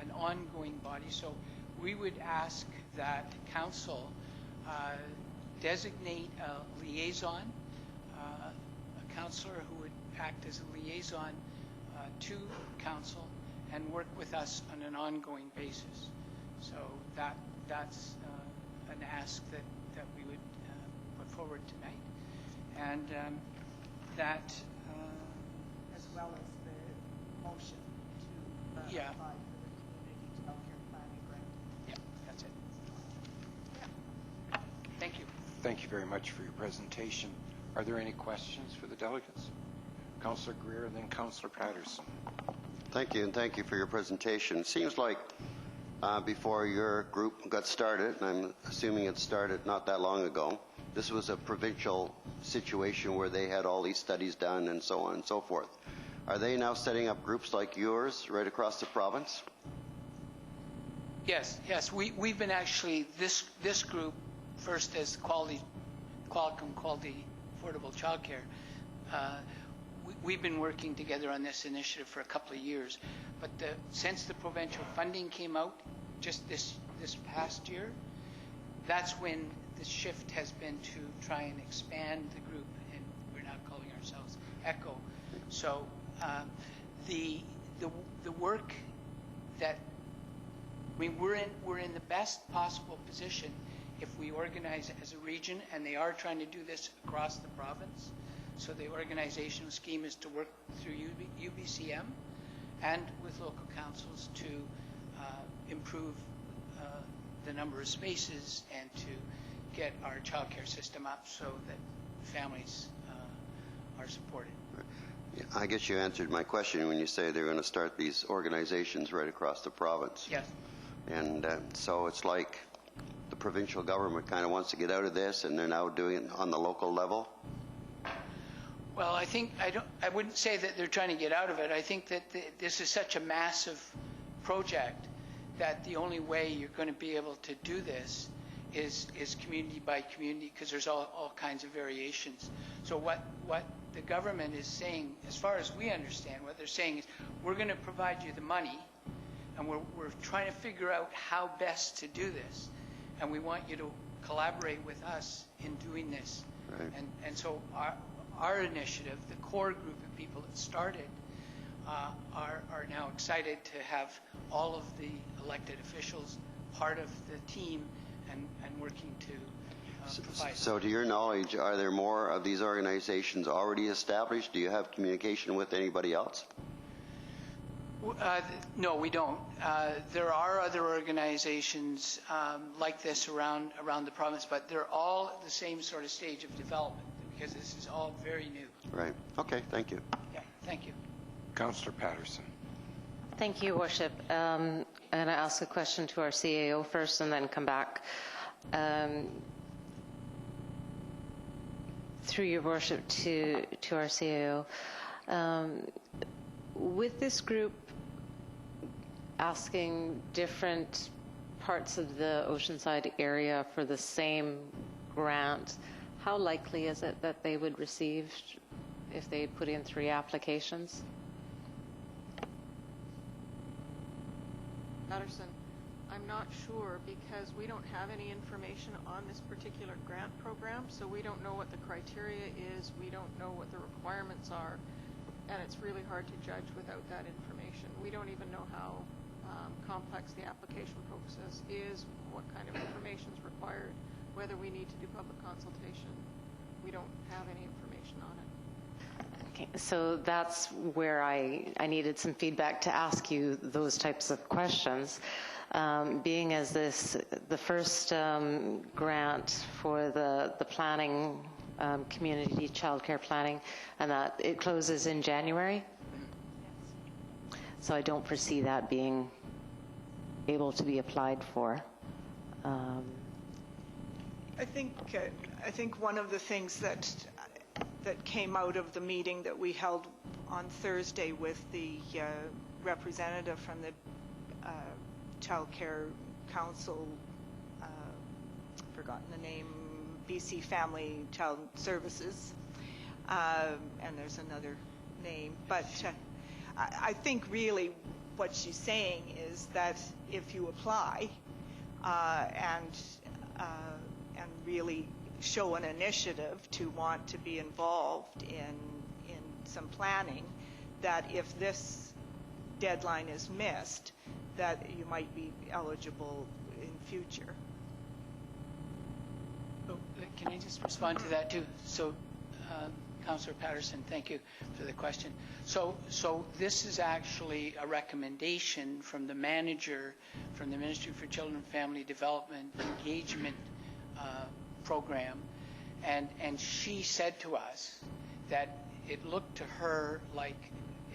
an ongoing body. So we would ask that council designate a liaison, a councillor who would act as a liaison to council and work with us on an ongoing basis. So that's an ask that we would put forward tonight. And that... as well as the motion to yeah. apply for the community childcare planning grant. Yeah, that's it. Thank you. Thank you very much for your presentation. Are there any questions for the delegates? Councillor Greer and then Councillor Patterson. Thank you, and thank you for your presentation. It seems like before your group got started, and I'm assuming it started not that long ago, this was a provincial situation where they had all these studies done and so on and so forth. Are they now setting up groups like yours right across the province? Yes. We've been actually, this group, first as Qualicum, Quality Affordable Childcare, we've been working together on this initiative for a couple of years. But since the provincial funding came out just this past year, that's when the shift has been to try and expand the group, and we're now calling ourselves ECHO. So the work that, I mean, we're in the best possible position if we organize as a region, and they are trying to do this across the province. So the organizational scheme is to work through UBCM and with local councils to improve the number of spaces and to get our childcare system up so that families are supported. Yeah, I guess you answered my question when you say they're going to start these organizations right across the province. Yes. And so it's like the provincial government kind of wants to get out of this, and they're now doing it on the local level? Well, I wouldn't say that they're trying to get out of it. I think that this is such a massive project that the only way you're going to be able to do this is community by community, because there's all kinds of variations. So what the government is saying, as far as we understand, what they're saying is, we're going to provide you the money, and we're trying to figure out how best to do this, and we want you to collaborate with us in doing this. Right. And so our initiative, the core group of people that started, are now excited to have all of the elected officials part of the team and working to provide. So to your knowledge, are there more of these organizations already established? Do you have communication with anybody else? No, we don't. There are other organizations like this around the province, but they're all at the same sort of stage of development, because this is all very new. Right. Okay, thank you. Yeah, thank you. Councillor Patterson. Thank you, Worship. And I ask a question to our CAO first and then come back. Through your Worship to our CAO. With this group asking different parts of the Oceanside area for the same grant, how likely is it that they would receive if they put in 3 applications? Patterson, I'm not sure, because we don't have any information on this particular grant program, so we don't know what the criteria is, we don't know what the requirements are, and it's really hard to judge without that information. We don't even know how complex the application process is, what kind of information is required, whether we need to do public consultation. We don't have any information on it. Okay, so that's where I needed some feedback to ask you those types of questions. Being as this the first grant for the planning, community childcare planning, and that it closes in January. Yes. So I don't foresee that being able to be applied for. I think one of the things that that came out of the meeting that we held on Thursday with the representative from the Childcare Council, forgotten the name, BC Family Child Services, and there's another name. But I think really what she's saying is that if you apply and really show an initiative to want to be involved in some planning, that if this deadline is missed, that you might be eligible in future. Oh, can I just respond to that too? So, Councillor Patterson, thank you for the question. So this is actually a recommendation from the manager from the Ministry for Children and Family Development Engagement Program, and she said to us that it looked to her like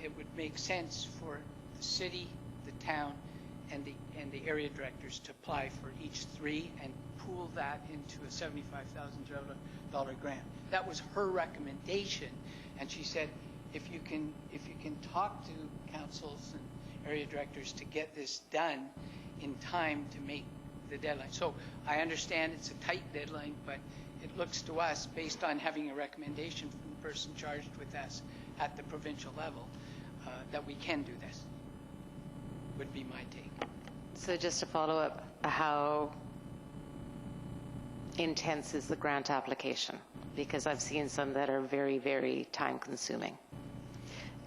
it would make sense for the city, the town, and the area directors to apply for each three and pool that into a $75,000 grant. That was her recommendation, and she said, if you can talk to councils and area directors to get this done in time to make the deadline. So I understand it's a tight deadline, but it looks to us, based on having a recommendation from the person charged with us at the provincial level, that we can do this, would be my take. So just to follow up, how intense is the grant application? Because I've seen some that are very, very time consuming.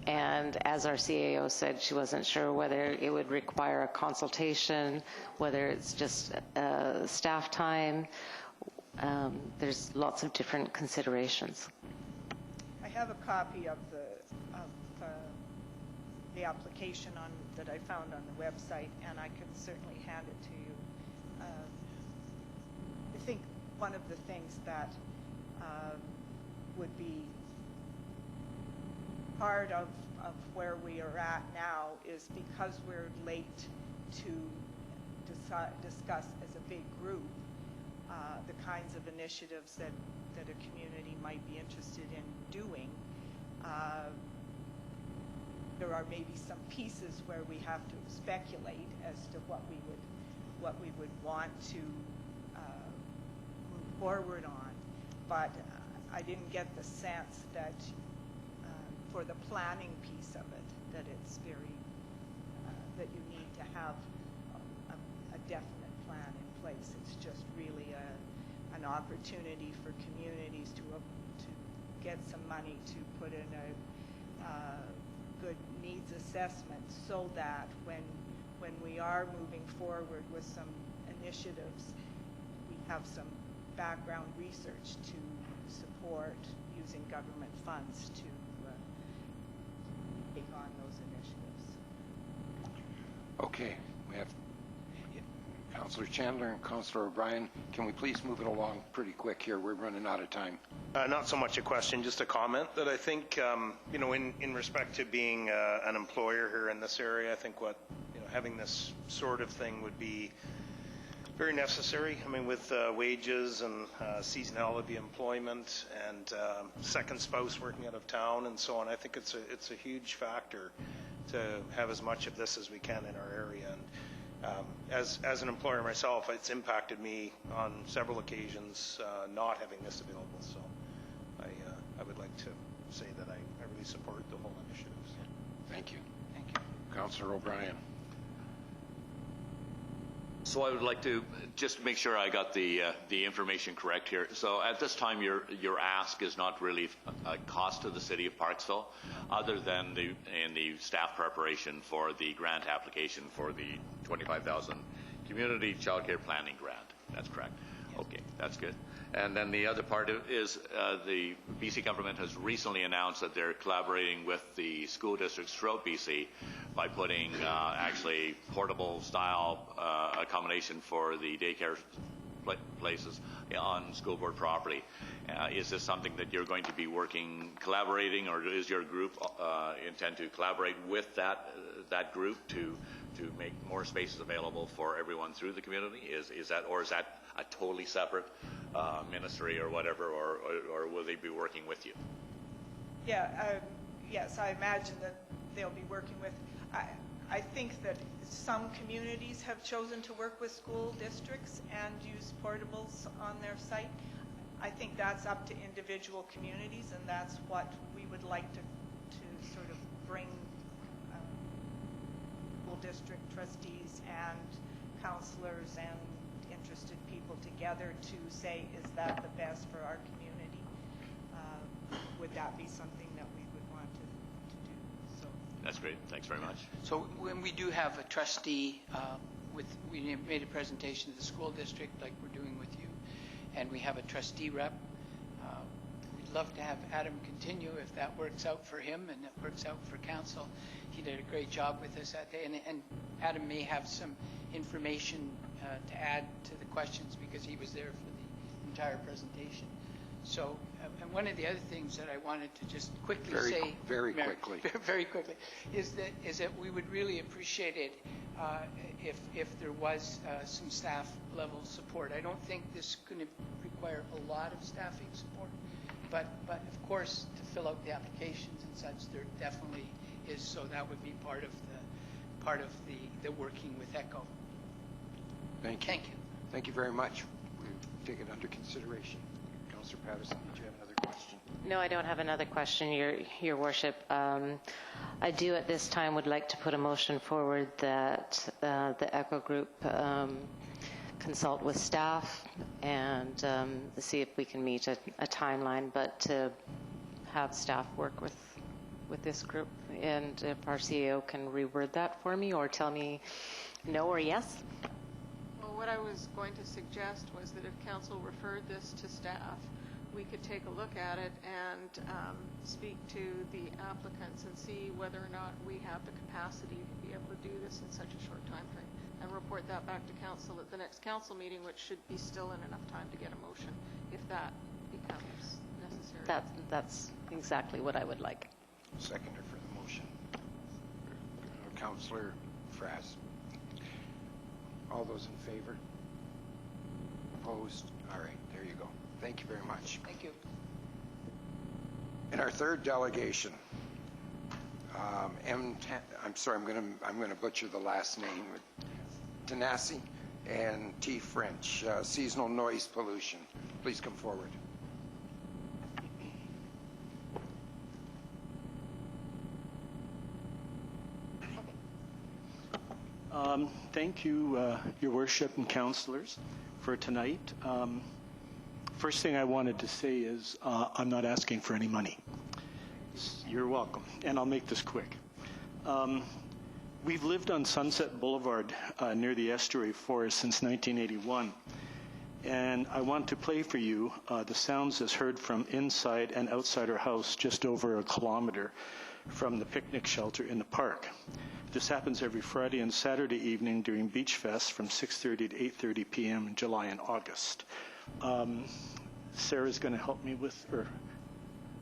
And as our CAO said, she wasn't sure whether it would require a consultation, whether it's just staff time. There's lots of different considerations. I have a copy of the application that I found on the website, and I can certainly hand it to you. I think one of the things that would be part of where we are at now is because we're late to discuss as a big group the kinds of initiatives that a community might be interested in doing. There are maybe some pieces where we have to speculate as to what we would want to move forward on, but I didn't get the sense that for the planning piece of it, that it's very that you need to have a definite plan in place. It's just really an opportunity for communities to get some money to put in a good needs assessment, so that when we are moving forward with some initiatives, we have some background research to support using government funds to take on those initiatives. Okay, we have Councillor Chandler and Councillor O'Brien. Can we please move it along pretty quick here? We're running out of time. Not so much a question, just a comment that I think, in respect to being an employer here in this area, I think having this sort of thing would be very necessary. I mean, with wages and seasonality of employment and second spouse working out of town and so on, I think it's a huge factor to have as much of this as we can in our area. And as an employer myself, it's impacted me on several occasions not having this available. So I would like to say that I really support the whole initiatives. Thank you. Thank you. Councillor O'Brien. So I would like to just make sure I got the information correct here. So at this time, your ask is not really a cost to the city of Parksville, other than in the staff preparation for the grant application for the $25,000 Community Childcare Planning Grant. That's correct. Okay, that's good. And then the other part is the BC government has recently announced that they're collaborating with the school districts throughout BC by putting actually portable style accommodation for the daycare places on school board property. Is this something that you're going to be collaborating, or is your group intend to collaborate with that group to make more spaces available for everyone through the community? Is that a totally separate ministry or whatever, or will they be working with you? Yes, I imagine that they'll be working with, I think that some communities have chosen to work with school districts and use portables on their site. I think that's up to individual communities, and that's what we would like to sort of bring school district trustees and counselors and interested people together to say, is that the best for our community? Would that be something that we would want to do? So That's great. Thanks very much. So when we do have a trustee, we made a presentation to the school district like we're doing with you, and we have a trustee rep. We'd love to have Adam continue if that works out for him and it works out for council. He did a great job with us that day, and Adam may have some information to add to the questions because he was there for the entire presentation. So, and one of the other things that I wanted to just quickly say, very quickly, is that we would really appreciate it if there was some staff level support. I don't think this is going to require a lot of staffing support, but of course to fill out the applications and such, there definitely is. So that would be part of the working with ECHO. Thank you. Thank you. Thank you very much. We take it under consideration. Councillor Patterson, did you have another question? No, I don't have another question, Your Worship. I do at this time would like to put a motion forward that the ECHO group consult with staff and see if we can meet a timeline, but to have staff work with this group. And if our CEO can reword that for me or tell me no or yes. Well, what I was going to suggest was that if council referred this to staff, we could take a look at it and speak to the applicants and see whether or not we have the capacity to be able to do this in such a short time frame, and report that back to council at the next council meeting, which should be still in enough time to get a motion if that becomes necessary. That's exactly what I would like. Seconder for the motion. Councillor Frass. All those in favor? Opposed? All right, there you go. Thank you very much. Thank you. In our third delegation, I'm sorry, I'm going to butcher the last name. Tanase and T French, seasonal noise pollution. Please come forward. Thank you, Your Worship and councillors, for tonight. First thing I wanted to say is I'm not asking for any money. You're welcome, and I'll make this quick. We've lived on Sunset Boulevard near the estuary forest since 1981, and I want to play for you the sounds as heard from inside and outside our house just over a kilometer from the picnic shelter in the park. This happens every Friday and Saturday evening during Beach Fest from 6:30 to 8:30 p.m. in July and August. Sarah's going to help me with, or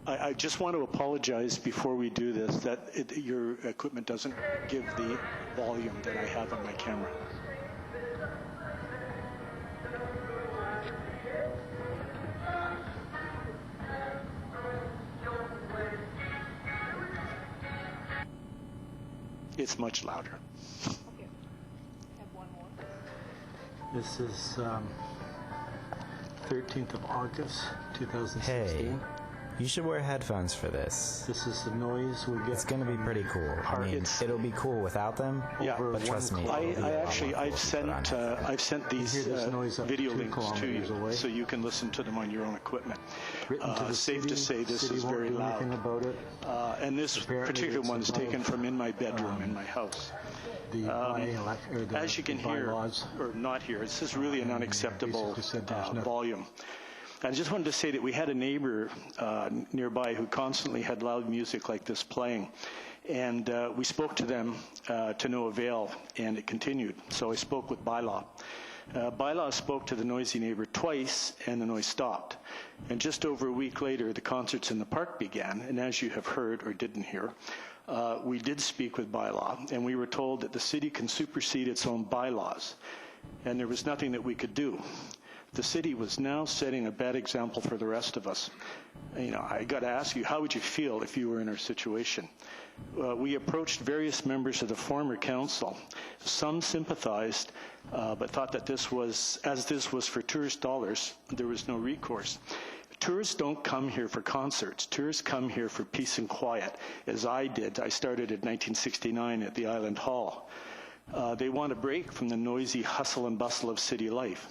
I just want to apologize before we do this that your equipment doesn't give the volume that I have on my camera. It's much louder. okay. Have one more. This is 13th of August, 2016. Hey, you should wear headphones for this. This is the noise we get. It's going to be pretty cool. I mean, it'll be cool without them. Yeah, but trust me. I've sent these video links to you so you can listen to them on your own equipment. Safe to say this is very loud. And this particular one is taken from in my bedroom in my house. As you can hear, or not hear, this is really an unacceptable volume. I just wanted to say that we had a neighbor nearby who constantly had loud music like this playing. And we spoke to them to no avail, and it continued. So I spoke with Bylaw. Bylaw spoke to the noisy neighbor twice, and the noise stopped. And just over a week later, the concerts in the park began. And as you have heard or didn't hear, we did speak with Bylaw, and we were told that the city can supersede its own bylaws, and there was nothing that we could do. The city was now setting a bad example for the rest of us. I got to ask you, how would you feel if you were in our situation? We approached various members of the former council. Some sympathized, but thought that this was for tourist dollars, there was no recourse. Tourists don't come here for concerts. Tourists come here for peace and quiet, as I did. I started in 1969 at the Island Hall. They want a break from the noisy hustle and bustle of city life.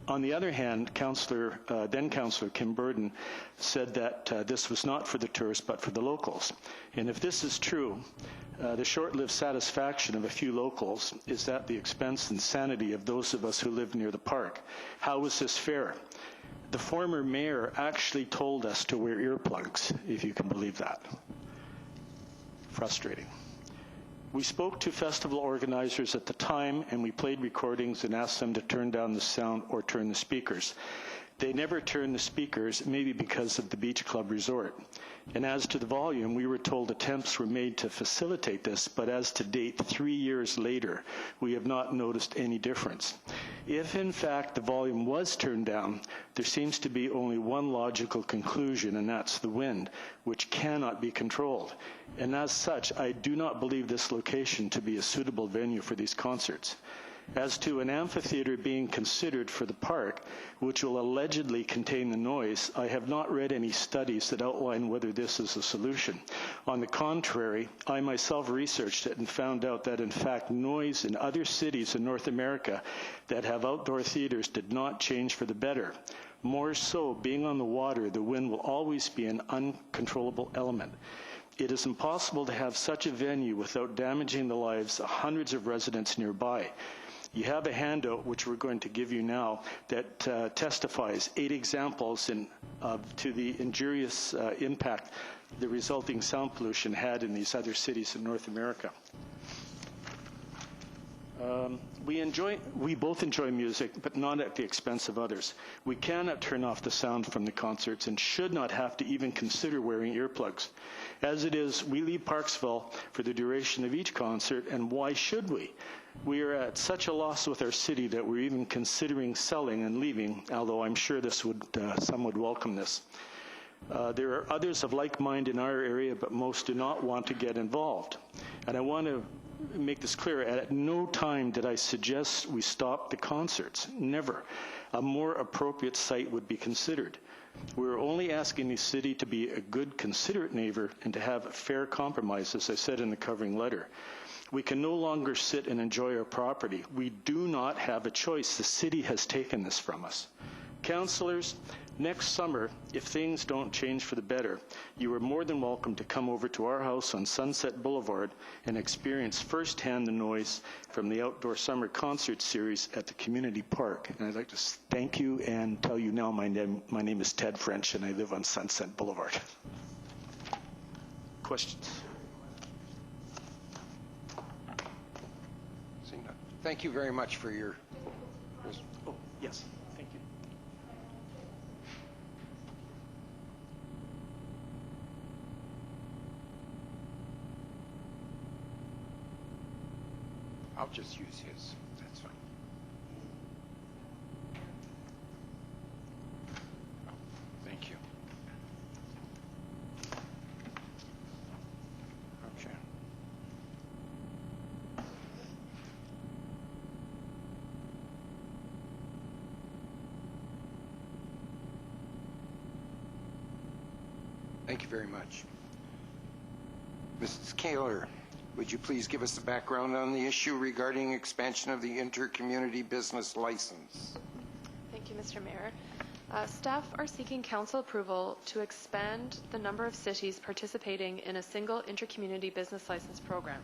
On the other hand, then Councillor Kim Burden said that this was not for the tourists but for the locals. And if this is true, the short-lived satisfaction of a few locals is at the expense and sanity of those of us who live near the park. How is this fair? The former mayor actually told us to wear earplugs, if you can believe that. Frustrating. We spoke to festival organizers at the time, and we played recordings and asked them to turn down the sound or turn the speakers. They never turned the speakers, maybe because of the Beach Club Resort. And as to the volume, we were told attempts were made to facilitate this, but as to date, 3 years later, we have not noticed any difference. If, in fact, the volume was turned down, there seems to be only one logical conclusion, and that's the wind, which cannot be controlled. And as such, I do not believe this location to be a suitable venue for these concerts. As to an amphitheater being considered for the park, which will allegedly contain the noise, I have not read any studies that outline whether this is a solution. On the contrary, I myself researched it and found out that, in fact, noise in other cities in North America that have outdoor theaters did not change for the better. More so, being on the water, the wind will always be an uncontrollable element. It is impossible to have such a venue without damaging the lives of hundreds of residents nearby. You have a handout, which we're going to give you now, that testifies 8 examples to the injurious impact the resulting sound pollution had in these other cities in North America. We both enjoy music, but not at the expense of others. We cannot turn off the sound from the concerts and should not have to even consider wearing earplugs. As it is, we leave Parksville for the duration of each concert, and why should we? We are at such a loss with our city that we're even considering selling and leaving, although I'm sure some would welcome this. There are others of like mind in our area, but most do not want to get involved. And I want to make this clear, at no time did I suggest we stop the concerts. Never. A more appropriate site would be considered. We're only asking the city to be a good, considerate neighbor and to have a fair compromise, as I said in the covering letter. We can no longer sit and enjoy our property. We do not have a choice. The city has taken this from us. Councillors, next summer, if things don't change for the better, you are more than welcome to come over to our house on Sunset Boulevard and experience firsthand the noise from the outdoor summer concert series at the community park. And I'd like to thank you and tell you now my name is Ted French, and I live on Sunset Boulevard. Questions? Thank you very much for your... Oh, yes. Thank you. I'll just use his. That's fine. Thank you. Okay. Thank you very much. Mrs. Kaler, would you please give us the background on the issue regarding expansion of the inter-community business license? Thank you, Mr. Mayor. Staff are seeking council approval to expand the number of cities participating in a single inter-community business license program.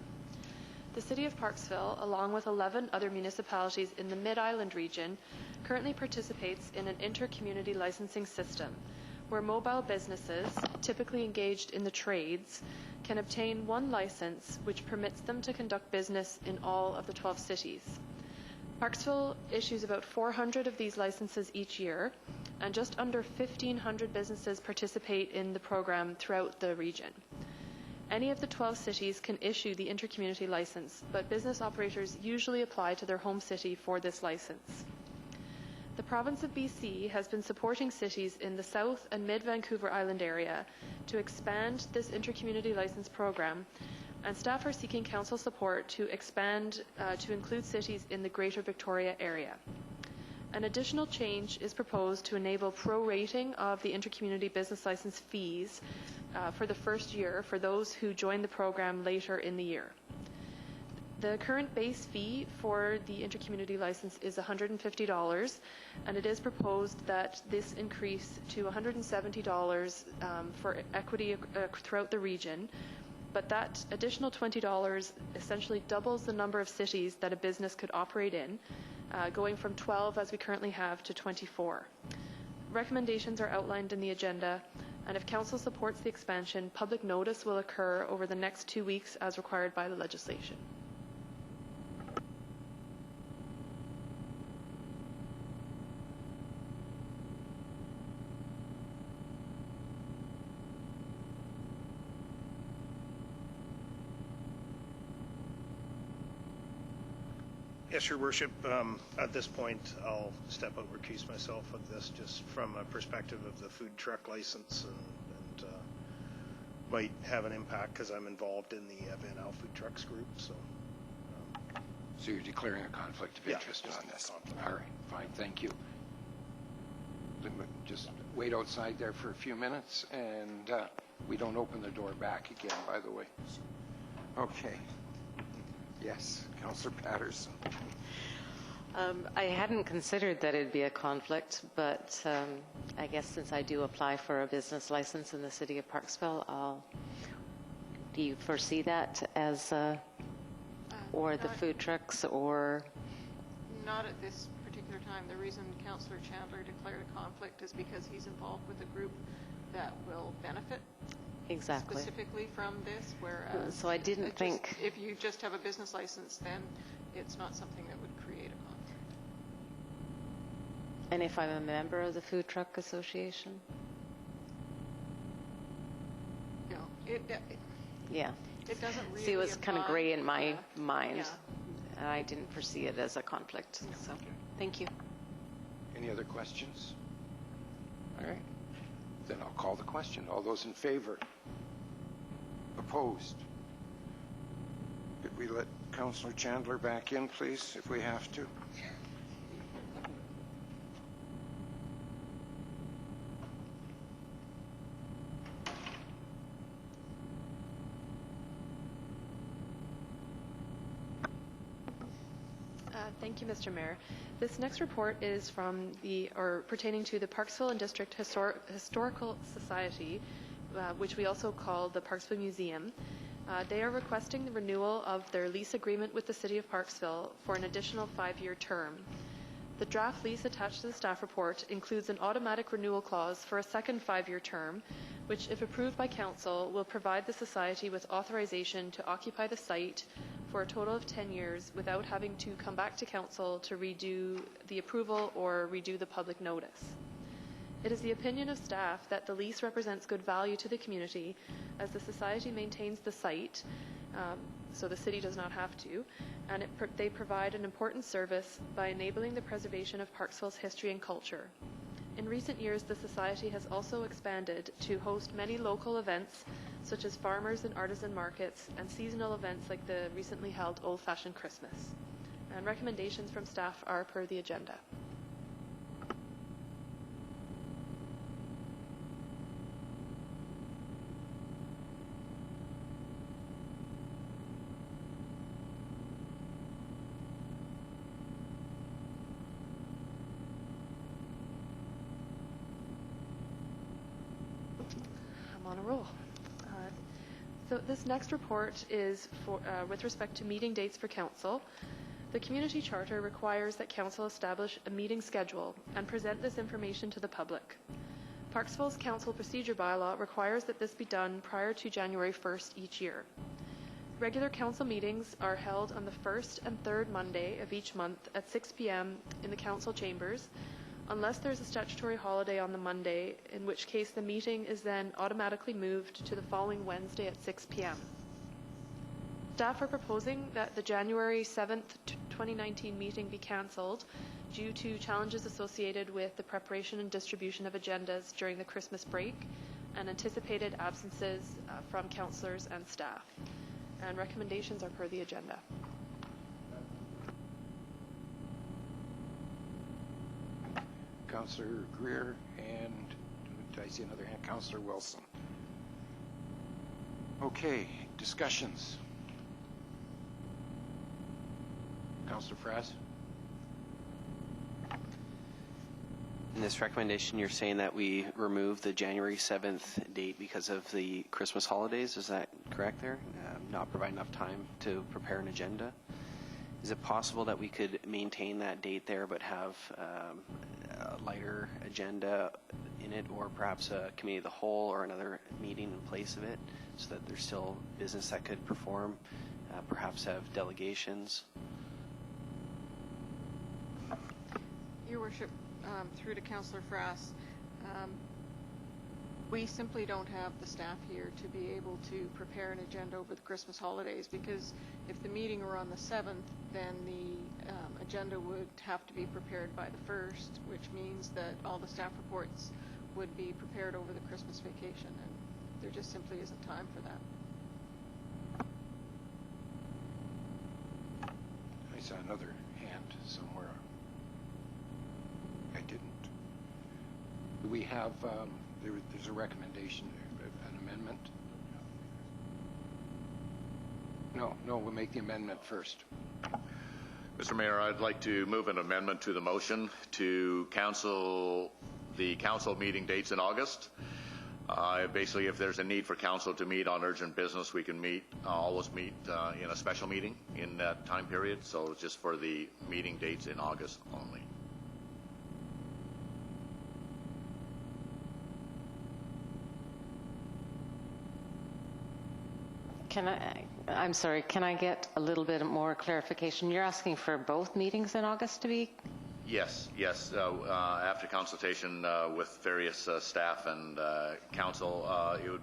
The City of Parksville, along with 11 other municipalities in the Mid-Island region, currently participates in an inter-community licensing system where mobile businesses, typically engaged in the trades, can obtain one license which permits them to conduct business in all of the 12 cities. Parksville issues about 400 of these licenses each year, and just under 1,500 businesses participate in the program throughout the region. Any of the 12 cities can issue the intercommunity license, but business operators usually apply to their home city for this license. The province of BC has been supporting cities in the South and Mid-Vancouver Island area to expand this intercommunity license program, and staff are seeking council support to expand to include cities in the Greater Victoria area. An additional change is proposed to enable prorating of the intercommunity business license fees for the first year for those who join the program later in the year. The current base fee for the intercommunity license is $150, and it is proposed that this increase to $170 for equity throughout the region, but that additional $20 essentially doubles the number of cities that a business could operate in, going from 12 as we currently have to 24. Recommendations are outlined in the agenda, and if council supports the expansion, public notice will occur over the next 2 weeks as required by the legislation. Yes, Your Worship. At this point, I'll step out and recuse myself of this, just from a perspective of the food truck license, and might have an impact because I'm involved in the Van Al Food Trucks group. So you're declaring a conflict of interest on this? All right, fine, thank you. Just wait outside there for a few minutes, and we don't open the door back again, by the way. Okay. Yes, Councillor Patterson. I hadn't considered that it'd be a conflict, but I guess since I do apply for a business license in the city of Parksville, do you foresee that as, or the food trucks, or? Not at this particular time. The reason Councillor Chandler declared a conflict is because he's involved with a group that will benefit Exactly. specifically from this, whereas so I didn't think if you just have a business license, then it's not something that would create a conflict. And if I'm a member of the Food Truck Association? No, yeah. It doesn't really. See, it was kind of gray in my mind. Yeah. And I didn't foresee it as a conflict. So, thank you. Any other questions? All right. Then I'll call the question. All those in favor? Opposed? Could we let Councillor Chandler back in, please, if we have to? Thank you, Mr. Mayor. This next report is from pertaining to the Parksville and District Historical Society, which we also call the Parksville Museum. They are requesting the renewal of their lease agreement with the City of Parksville for an additional 5-year term. The draft lease attached to the staff report includes an automatic renewal clause for a second 5-year term, which, if approved by Council, will provide the Society with authorization to occupy the site for a total of 10 years without having to come back to Council to redo the approval or redo the public notice. It is the opinion of staff that the lease represents good value to the community as the Society maintains the site, so the City does not have to, and they provide an important service by enabling the preservation of Parksville's history and culture. In recent years, the Society has also expanded to host many local events such as farmers and artisan markets and seasonal events like the recently held Old Fashioned Christmas. And recommendations from staff are per the agenda. I'm on a roll. So this next report is with respect to meeting dates for Council. The Community Charter requires that Council establish a meeting schedule and present this information to the public. Parksville's Council Procedure Bylaw requires that this be done prior to January 1st each year. Regular Council meetings are held on the first and third Monday of each month at 6 p.m. in the Council chambers, unless there's a statutory holiday on the Monday, in which case the meeting is then automatically moved to the following Wednesday at 6 p.m. Staff are proposing that the January 7th, 2019 meeting be cancelled due to challenges associated with the preparation and distribution of agendas during the Christmas break and anticipated absences from councillors and staff. And recommendations are per the agenda. Councillor Greer and, did I see another hand? Councillor Wilson. Okay, discussions. Councillor Frass? In this recommendation, you're saying that we remove the January 7th date because of the Christmas holidays. Is that correct there? Not provide enough time to prepare an agenda? Is it possible that we could maintain that date there but have a lighter agenda in it, or perhaps a committee of the whole or another meeting in place of it, so that there's still business that could perform, perhaps have delegations? Your Worship, through to Councillor Frass, we simply don't have the staff here to be able to prepare an agenda over the Christmas holidays, because if the meeting were on the 7th, then the agenda would have to be prepared by the 1st, which means that all the staff reports would be prepared over the Christmas vacation, and there just simply isn't time for that. I saw another hand somewhere. I didn't. Do we have, there's a recommendation, an amendment? No, we'll make the amendment first. Mr. Mayor, I'd like to move an amendment to the motion to cancel the council meeting dates in August. Basically, if there's a need for council to meet on urgent business, we can always meet in a special meeting in that time period. So it's just for the meeting dates in August only. I'm sorry, can I get a little bit more clarification? You're asking for both meetings in August to be? Yes. After consultation with various staff and council, it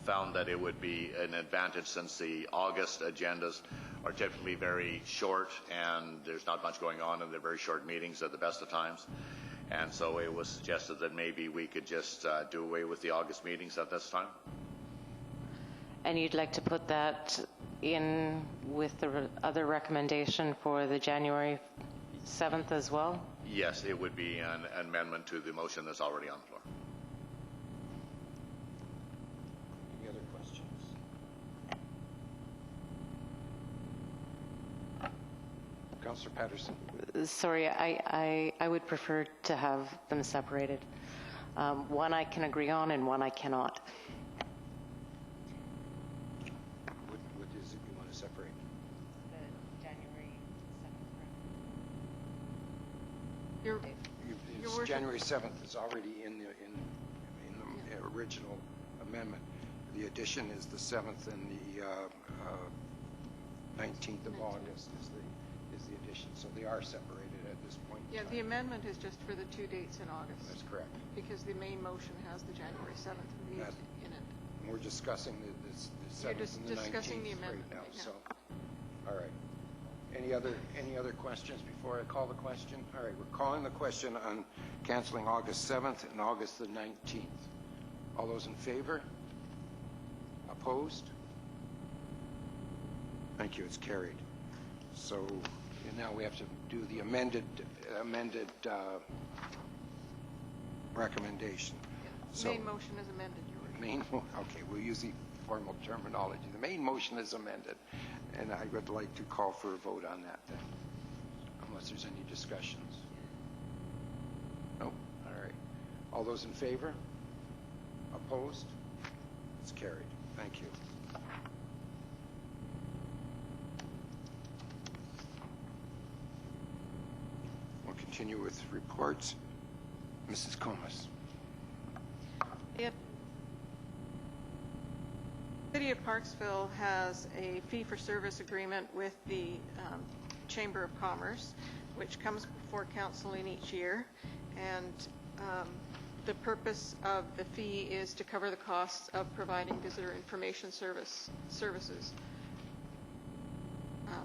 found that it would be an advantage, since the August agendas are typically very short and there's not much going on, and they're very short meetings at the best of times. And so it was suggested that maybe we could just do away with the August meetings at this time. And you'd like to put that in with the other recommendation for the January 7th as well? Yes, it would be an amendment to the motion that's already on the floor. Any other questions? Councillor Patterson. Sorry, I would prefer to have them separated. One I can agree on and one I cannot. What is it you want to separate? The January 7th. Your Worship. January 7th is already in the original amendment. The addition is the 7th, and the 19th of August is the addition. So they are separated at this point. Yeah, the amendment is just for the 2 dates in August. That's correct. Because the main motion has the January 7th meeting in it. And we're discussing the 7th and the 19th discussing the amendment right now. right now. So, all right. Any other questions before I call the question? All right, we're calling the question on canceling August 7th and August the 19th. All those in favor? Opposed? Thank you, it's carried. So now we have to do the amended recommendation. The main motion is amended, Your Worship. Okay, we'll use the formal terminology. The main motion is amended, and I would like to call for a vote on that then, unless there's any discussions. Nope. All right. All those in favor? Opposed? It's carried. Thank you. We'll continue with reports. Mrs. Comas. The City of Parksville has a fee-for-service agreement with the Chamber of Commerce, which comes before council in each year, and the purpose of the fee is to cover the costs of providing visitor information services.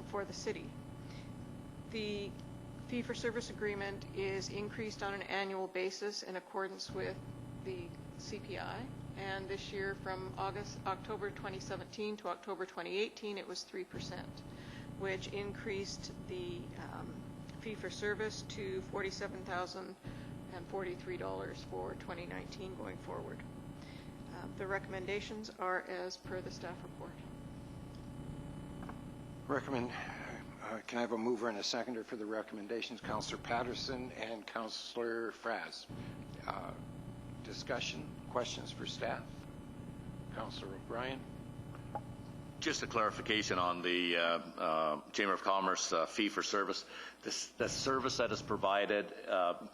for the city. The fee-for-service agreement is increased on an annual basis in accordance with the CPI, and this year from October 2017 to October 2018 it was 3%, which increased the fee-for-service to $47,043 for 2019 going forward. The recommendations are as per the staff report. Can I have a mover and a seconder for the recommendations? Councillor Patterson and Councillor Fraz. Discussion, questions for staff? Councillor O'Brien. Just a clarification on the Chamber of Commerce fee for service. The service that is provided,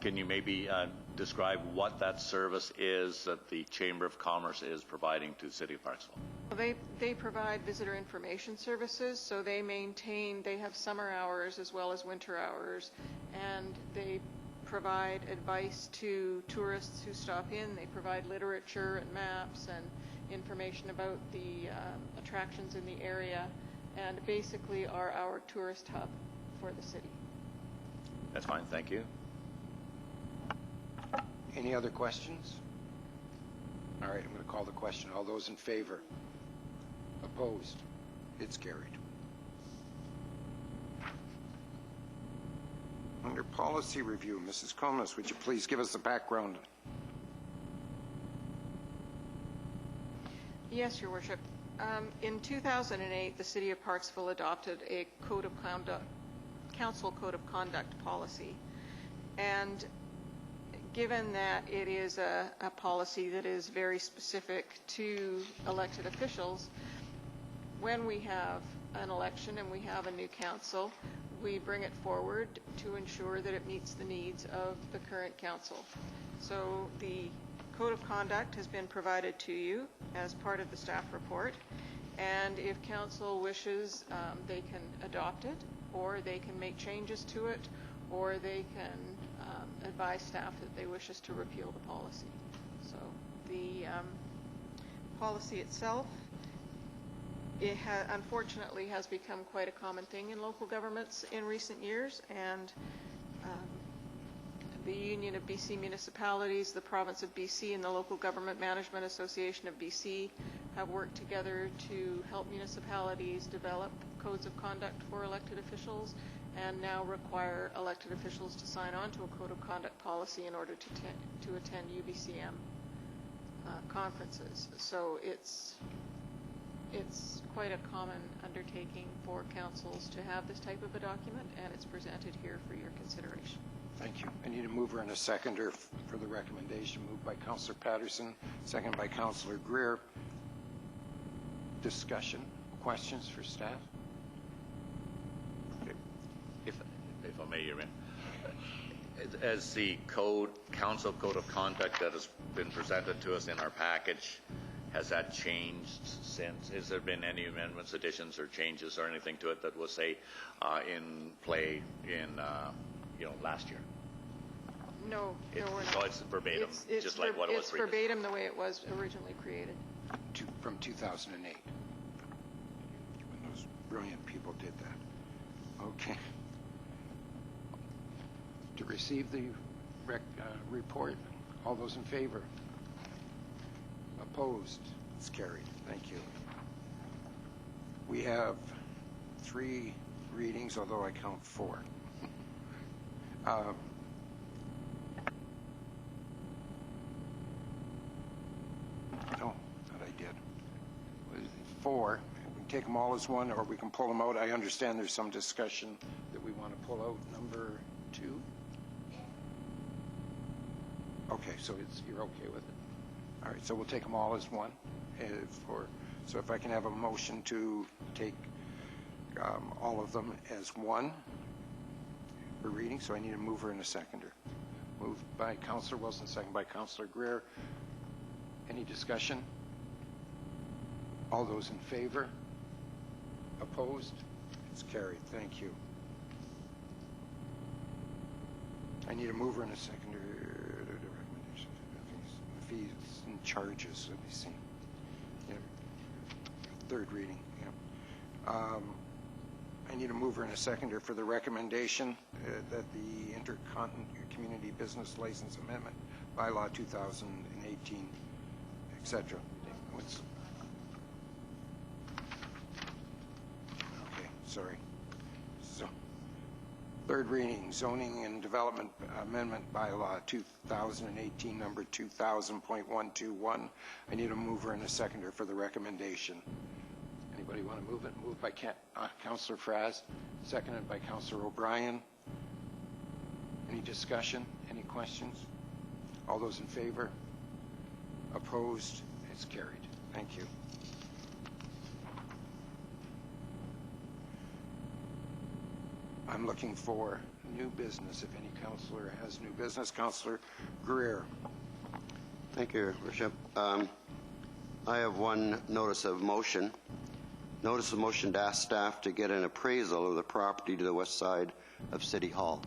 can you maybe describe what that service is that the Chamber of Commerce is providing to the City of Parksville? They provide visitor information services, so they have summer hours as well as winter hours, and they provide advice to tourists who stop in. They provide literature and maps and information about the attractions in the area, and basically are our tourist hub for the city. That's fine, thank you. Any other questions? All right, I'm going to call the question. All those in favor? Opposed? It's carried. Under policy review, Mrs. Comas, would you please give us the background? Yes, Your Worship. In 2008, the City of Parksville adopted a code of conduct, council code of conduct policy, and given that it is a policy that is very specific to elected officials, when we have an election and we have a new council, we bring it forward to ensure that it meets the needs of the current council. So the Code of Conduct has been provided to you as part of the staff report, and if council wishes, they can adopt it, or they can make changes to it, or they can advise staff that they wish us to repeal the policy. So the policy itself, it unfortunately has become quite a common thing in local governments in recent years, and the Union of BC Municipalities, the Province of BC, and the Local Government Management Association of BC have worked together to help municipalities develop codes of conduct for elected officials, and now require elected officials to sign on to a code of conduct policy in order to attend UBCM conferences. So it's quite a common undertaking for councils to have this type of a document, and it's presented here for your consideration. Thank you. I need a mover and a seconder for the recommendation. Moved by Councillor Patterson, second by Councillor Greer. Discussion, questions for staff? Okay. If I may, Your Honor. As the council code of conduct that has been presented to us in our package, has that changed since? Has there been any amendments, additions, or changes, or anything to it that was, say, in play in last year? No, we're not. So it's verbatim, just like what it was previously. It's verbatim the way it was originally created. From 2008, when those brilliant people did that. Okay. To receive the report, all those in favor? Opposed? It's carried. Thank you. We have 3 readings, although I count 4. No, that I did. 4. We can take them all as one, or we can pull them out. I understand there's some discussion that we want to pull out. Number 2. Okay, so you're okay with it. All right, so we'll take them all as one. So if I can have a motion to take all of them as one for reading. So I need a mover and a seconder. Moved by Councillor Wilson, second by Councillor Greer. Any discussion? All those in favor? Opposed? It's carried. Thank you. I need a mover and a seconder. Fees and charges. Let me see. Yeah. 3rd reading. Yeah. I need a mover and a seconder for the recommendation that the Intercommunity Business License Amendment Bylaw 2018, etc. Okay, sorry. So, third reading, Zoning and Development Amendment Bylaw 2018, number 2000.121. I need a mover and a seconder for the recommendation. Anybody want to move it? Moved by Councillor Fraz, seconded by Councillor O'Brien. Any discussion? Any questions? All those in favor? Opposed? It's carried. Thank you. I'm looking for new business. If any councillor has new business, Councillor Greer. Thank you, Your Worship. I have one notice of motion. Notice of motion to ask staff to get an appraisal of the property to the west side of City Hall.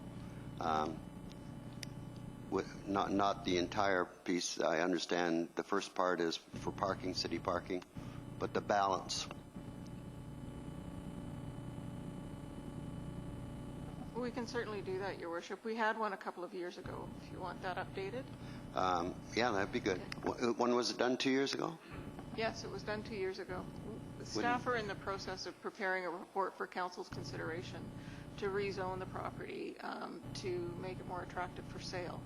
Not the entire piece. I understand the first part is for parking, city parking, but the balance. We can certainly do that, Your Worship. We had one a couple of years ago, if you want that updated. Yeah, that'd be good. When was it done, 2 years ago? Yes, it was done 2 years ago. The staff are in the process of preparing a report for council's consideration to rezone the property to make it more attractive for sale.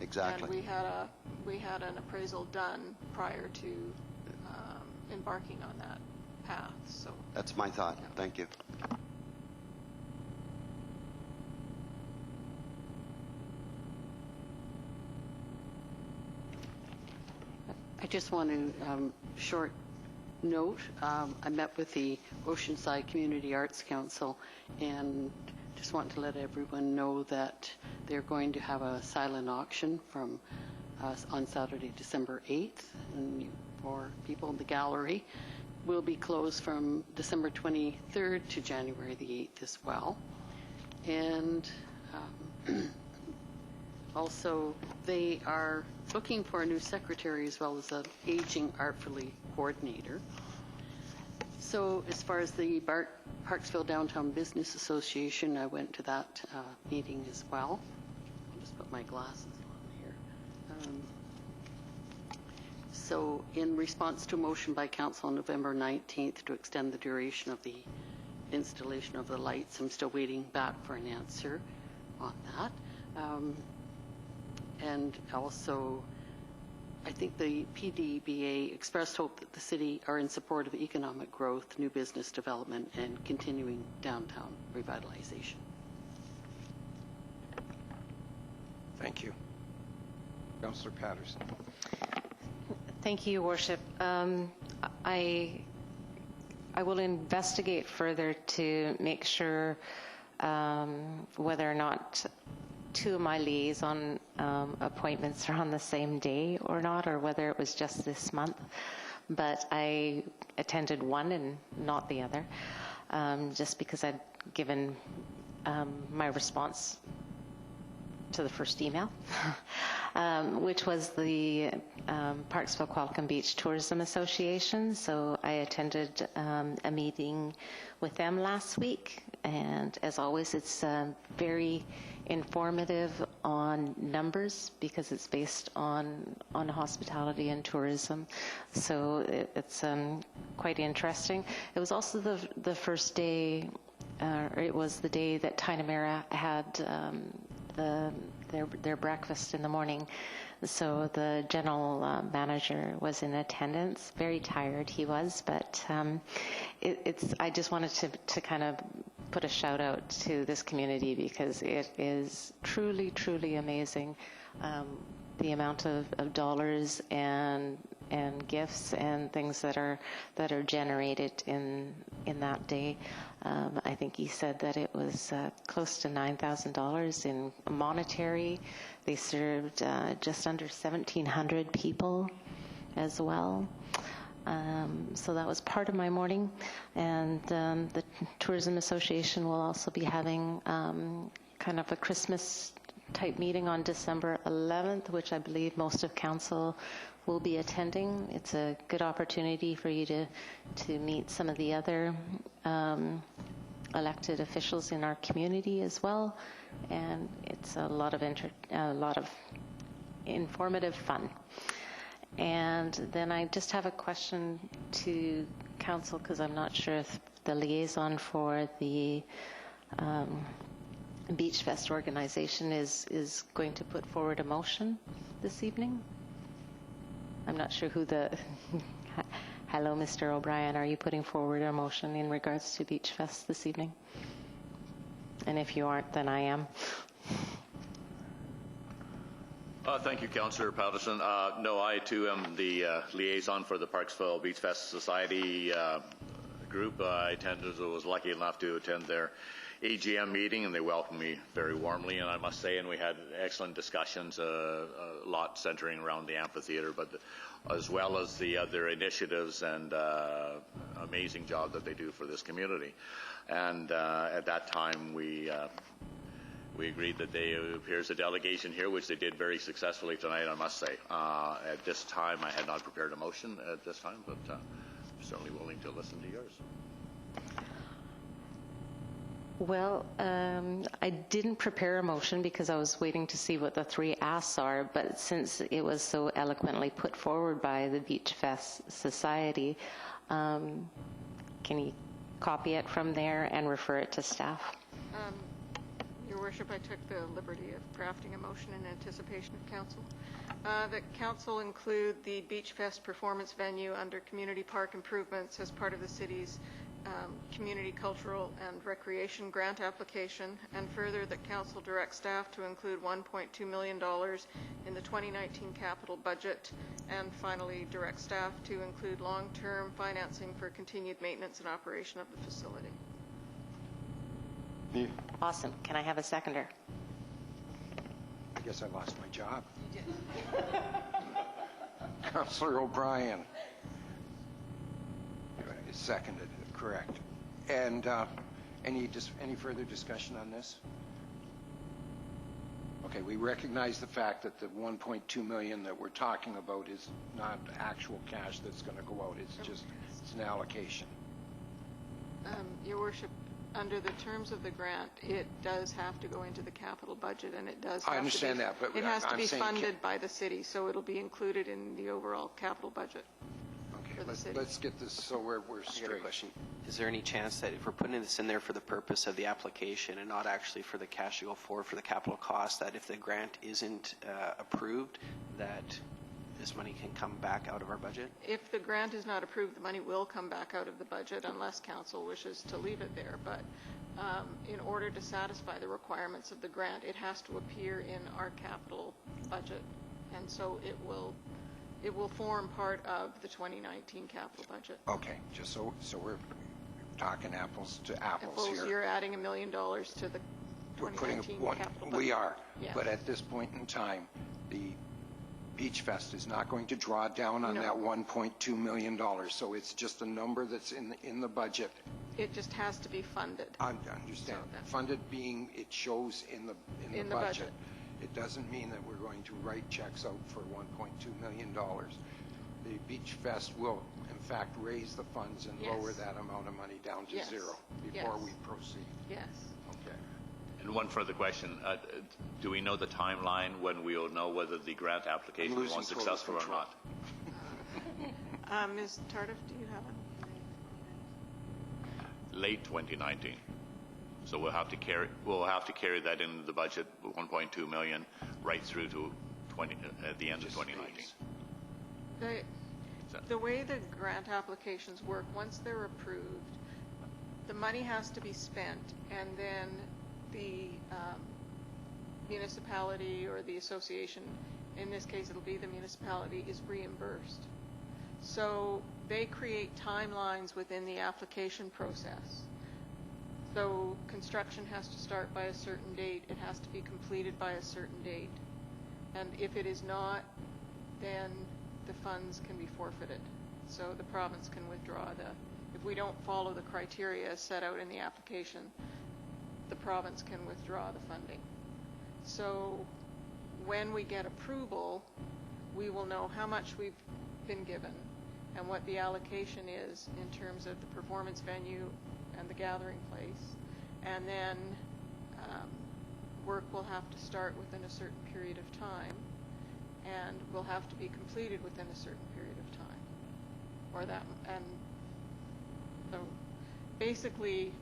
Exactly. And we had an appraisal done prior to embarking on that path. So that's my thought. Yeah. Thank you. I just want to short note, I met with the Oceanside Community Arts Council and just want to let everyone know that they're going to have a silent auction from on Saturday, December 8th, and for people in the gallery. Will be closed from December 23rd to January the 8th as well. And also, they are looking for a new secretary as well as an aging artfully coordinator. So as far as the Parksville Downtown Business Association, I went to that meeting as well. I'll just put my glasses on here. So in response to a motion by Council on November 19th to extend the duration of the installation of the lights, I'm still waiting back for an answer on that. And also, I think the PDBA expressed hope that the city are in support of economic growth, new business development, and continuing downtown revitalization. Thank you. Councillor Patterson. Thank you, Your Worship. I will investigate further to make sure whether or not two of my liaison appointments are on the same day or not, or whether it was just this month. But I attended one and not the other, just because I'd given my response to the first email, which was the Parksville Qualicum Beach Tourism Association. So I attended a meeting with them last week, and as always, it's very informative on numbers because it's based on hospitality and tourism. So it's quite interesting. It was also the first day, it was the day that Tanase had their breakfast in the morning. So the general manager was in attendance. Very tired he was, but I just wanted to kind of put a shout out to this community because it is truly, truly amazing the amount of dollars and gifts and things that are generated in that day. I think he said that it was close to $9,000 in monetary. They served just under 1,700 people as well. So that was part of my morning. And the Tourism Association will also be having kind of a Christmas type meeting on December 11th, which I believe most of council will be attending. It's a good opportunity for you to meet some of the other elected officials in our community as well, and it's a lot of informative fun. And then I just have a question to council, because I'm not sure if the liaison for the Beach Fest organization is going to put forward a motion this evening. I'm not sure who the... Hello, Mr. O'Brien. Are you putting forward a motion in regards to Beach Fest this evening? And if you aren't, then I am. Thank you, Councillor Patterson. No, I too am the liaison for the Parksville Beach Fest Society group. I was lucky enough to attend their AGM meeting, and they welcomed me very warmly, and I must say, and we had excellent discussions, a lot centering around the amphitheater, but as well as the other initiatives and amazing job that they do for this community. And at that time, we agreed that here's a delegation here, which they did very successfully tonight, I must say. At this time, I had not prepared a motion at this time, but I'm certainly willing to listen to yours. Well, I didn't prepare a motion because I was waiting to see what the three asks are, but since it was so eloquently put forward by the Beach Fest Society, can you copy it from there and refer it to staff? Your Worship, I took the liberty of crafting a motion in anticipation of council. That council include the Beach Fest performance venue under community park improvements as part of the city's community cultural and recreation grant application, and further that council direct staff to include $1.2 million in the 2019 capital budget, and finally direct staff to include long-term financing for continued maintenance and operation of the facility. Awesome. Can I have a seconder? I guess I lost my job. You did. Councillor O'Brien. Seconded, correct. And any further discussion on this? Okay, we recognize the fact that the 1.2 million that we're talking about is not actual cash that's going to go out. It's an allocation. Your Worship, under the terms of the grant, it does have to go into the capital budget, and it does have I understand that, but it has to I'm be saying funded by the city, so it'll be included in the overall capital budget. Let's get this so we're straight. I got a question. Is there any chance that if we're putting this in there for the purpose of the application and not actually for the cash to go forward for the capital cost, that if the grant isn't approved, that this money can come back out of our budget? If the grant is not approved, the money will come back out of the budget unless council wishes to leave it there. But in order to satisfy the requirements of the grant, it has to appear in our capital budget, and so it will form part of the 2019 capital budget. Okay, just so we're talking apples to apples here. You're adding $1 million to the 2019 capital budget. We are, yes. But at this point in time, the Beach Fest is not going to draw down on that $1.2 million. So it's just a number that's in the budget. It just has to be funded. I understand. So funded being it shows in the budget. It doesn't mean that we're going to write checks out for $1.2 million. The Beach Fest will, in fact, raise the funds and lower that amount of money down to zero before we proceed. Yes. Okay. And one further question. Do we know the timeline when we will know whether the grant application was successful or not? Ms. Tardif, do you have it? Late 2019. So we'll have to carry that into the budget, 1.2 million, right through to at the end of 2019. The way the grant applications work, once they're approved, the money has to be spent, and then the municipality or the association, in this case it'll be the municipality, is reimbursed. So they create timelines within the application process. So construction has to start by a certain date. It has to be completed by a certain date. And if it is not, then the funds can be forfeited. So the province can withdraw if we don't follow the criteria set out in the application, the province can withdraw the funding. So when we get approval, we will know how much we've been given and what the allocation is in terms of the performance venue and the gathering place. And then work will have to start within a certain period of time and will have to be completed within a certain period of time. And so basically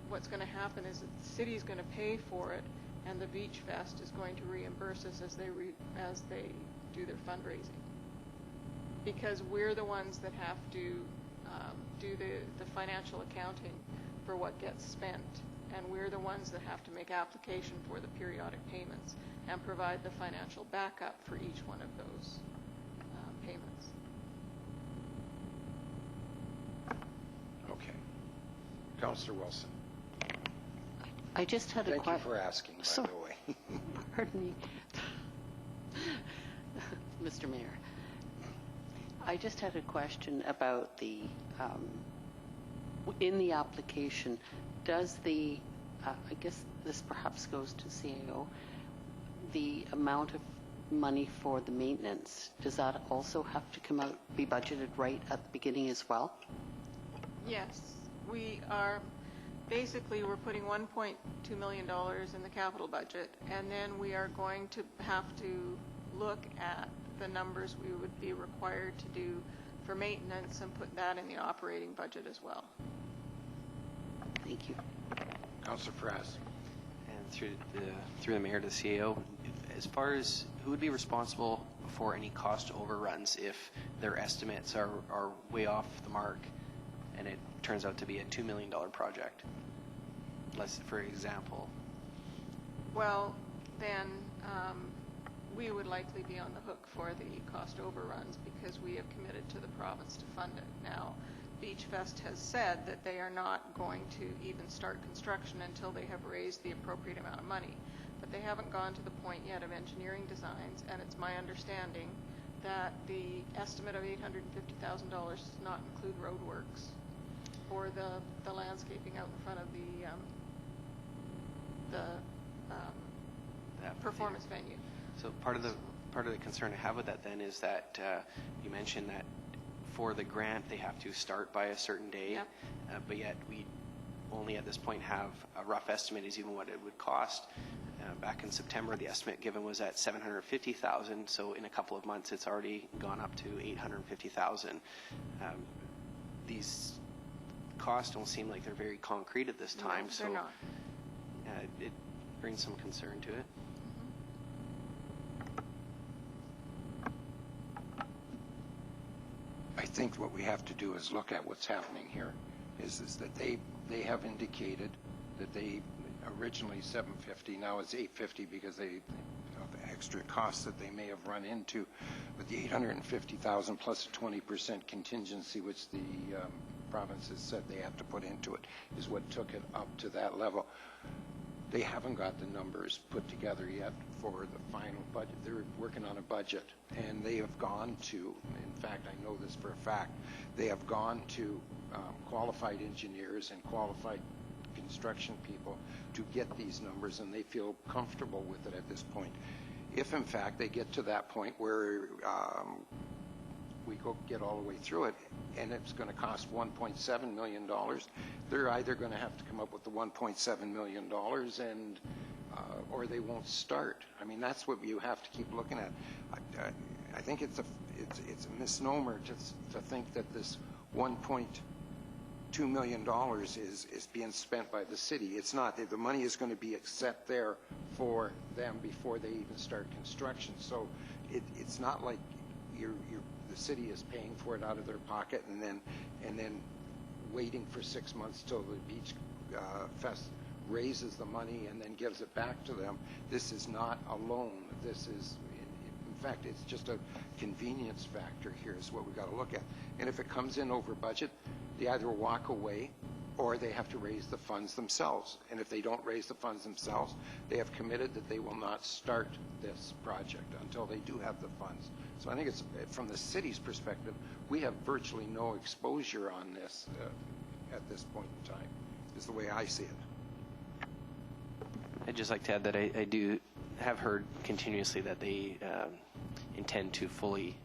what's going to happen is that the city is going to pay for it, and the Beach Fest is going to reimburse us as they do their fundraising. Because we're the ones that have to do the financial accounting for what gets spent, and we're the ones that have to make application for the periodic payments and provide the financial backup for each one of those payments. Okay. Councillor Wilson. I just had a question. Thank you for asking, by the way. Pardon me. Mr. Mayor, I just had a question about the, in the application, does the, I guess this perhaps goes to CAO, the amount of money for the maintenance, does that also have to come out, be budgeted right at the beginning as well? Yes, we are. Basically, we're putting $1.2 million in the capital budget, and then we are going to have to look at the numbers we would be required to do for maintenance and put that in the operating budget as well. Thank you. Councillor Frass. And through the mayor to the CAO, as far as who would be responsible for any cost overruns if their estimates are way off the mark and it turns out to be a $2 million project, for example? Well, then we would likely be on the hook for the cost overruns because we have committed to the province to fund it. Now, Beach Fest has said that they are not going to even start construction until they have raised the appropriate amount of money. But they haven't gone to the point yet of engineering designs, and it's my understanding that the estimate of $850,000 does not include roadworks or the landscaping out in front of the performance venue. So part of the concern I have with that then is that you mentioned that for the grant they have to start by a certain day, yep. But yet we only at this point have a rough estimate is even what it would cost. Back in September, the estimate given was at $750,000. So in a couple of months, it's already gone up to $850,000. These costs don't seem like they're very concrete at this time. No, they're not. It brings some concern to it. I think what we have to do is look at what's happening here. Is that they have indicated that they originally $750, now it's $850 because the extra costs that they may have run into, but the $850,000 plus a 20% contingency, which the province has said they have to put into it, is what took it up to that level. They haven't got the numbers put together yet for the final budget. They're working on a budget, and they have gone to, in fact, I know this for a fact, they have gone to qualified engineers and qualified construction people to get these numbers, and they feel comfortable with it at this point. If, in fact, they get to that point where we get all the way through it, and it's going to cost $1.7 million, they're either going to have to come up with the $1.7 million and or they won't start. I mean, that's what you have to keep looking at. I think it's a misnomer to think that this $1.2 million is being spent by the city. It's not. The money is going to be set there for them before they even start construction. So it's not like the city is paying for it out of their pocket and then waiting for 6 months till the Beach Fest raises the money and then gives it back to them. This is not a loan. This is, in fact, it's just a convenience factor here is what we got to look at. And if it comes in over budget, they either walk away or they have to raise the funds themselves. And if they don't raise the funds themselves, they have committed that they will not start this project until they do have the funds. So I think it's, from the city's perspective, we have virtually no exposure on this at this point in time, is the way I see it. I'd just like to add that I do have heard continuously that they intend to fully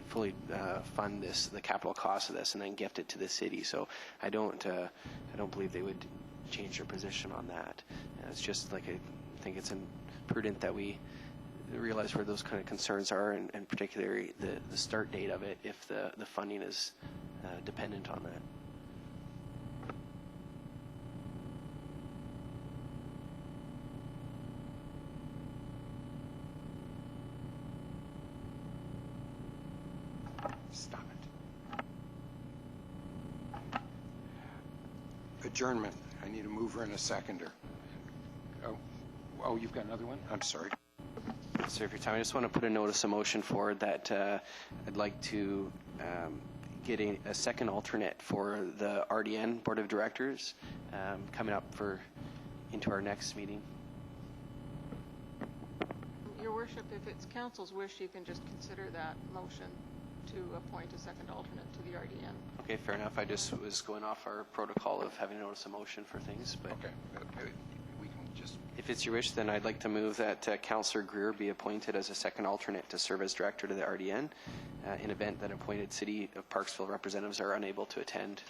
fund this, the capital cost of this, and then gift it to the city. So I don't believe they would change their position on that. It's just like I think it's prudent that we realize where those kind of concerns are, and particularly the start date of it if the funding is dependent on that. Stop it. Adjournment. I need a mover and a seconder. Oh, you've got another one? I'm sorry. Sir, for your time, I just want to put a notice of motion forward that I'd like to get a second alternate for the RDN Board of Directors coming up into our next meeting. Your Worship, if it's council's wish, you can just consider that motion to appoint a second alternate to the RDN. Okay, fair enough. I just was going off our protocol of having a notice of motion for things. But okay. We can just... If it's your wish, then I'd like to move that Councillor Greer be appointed as a second alternate to serve as director to the RDN in event that appointed City of Parksville representatives are unable to attend.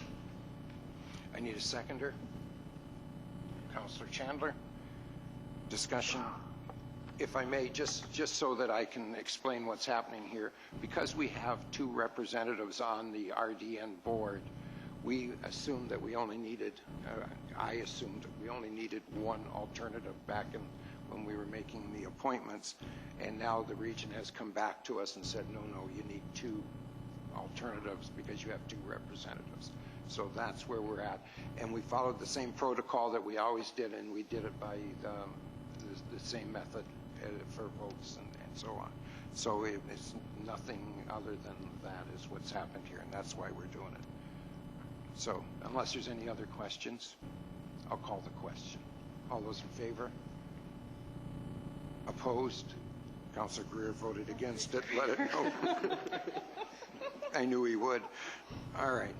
I need a seconder. Councillor Chandler. Discussion. If I may, just so that I can explain what's happening here, because we have two representatives on the RDN board, we assumed that we only needed, I assumed we only needed one alternative back when we were making the appointments, and now the region has come back to us and said, no, you need two alternatives because you have two representatives. So that's where we're at. And we followed the same protocol that we always did, and we did it by the same method for votes and so on. So it's nothing other than that is what's happened here, and that's why we're doing it. So unless there's any other questions, I'll call the question. All those in favor? Opposed? Councillor Greer voted against it. Let it know. I knew he would. All right.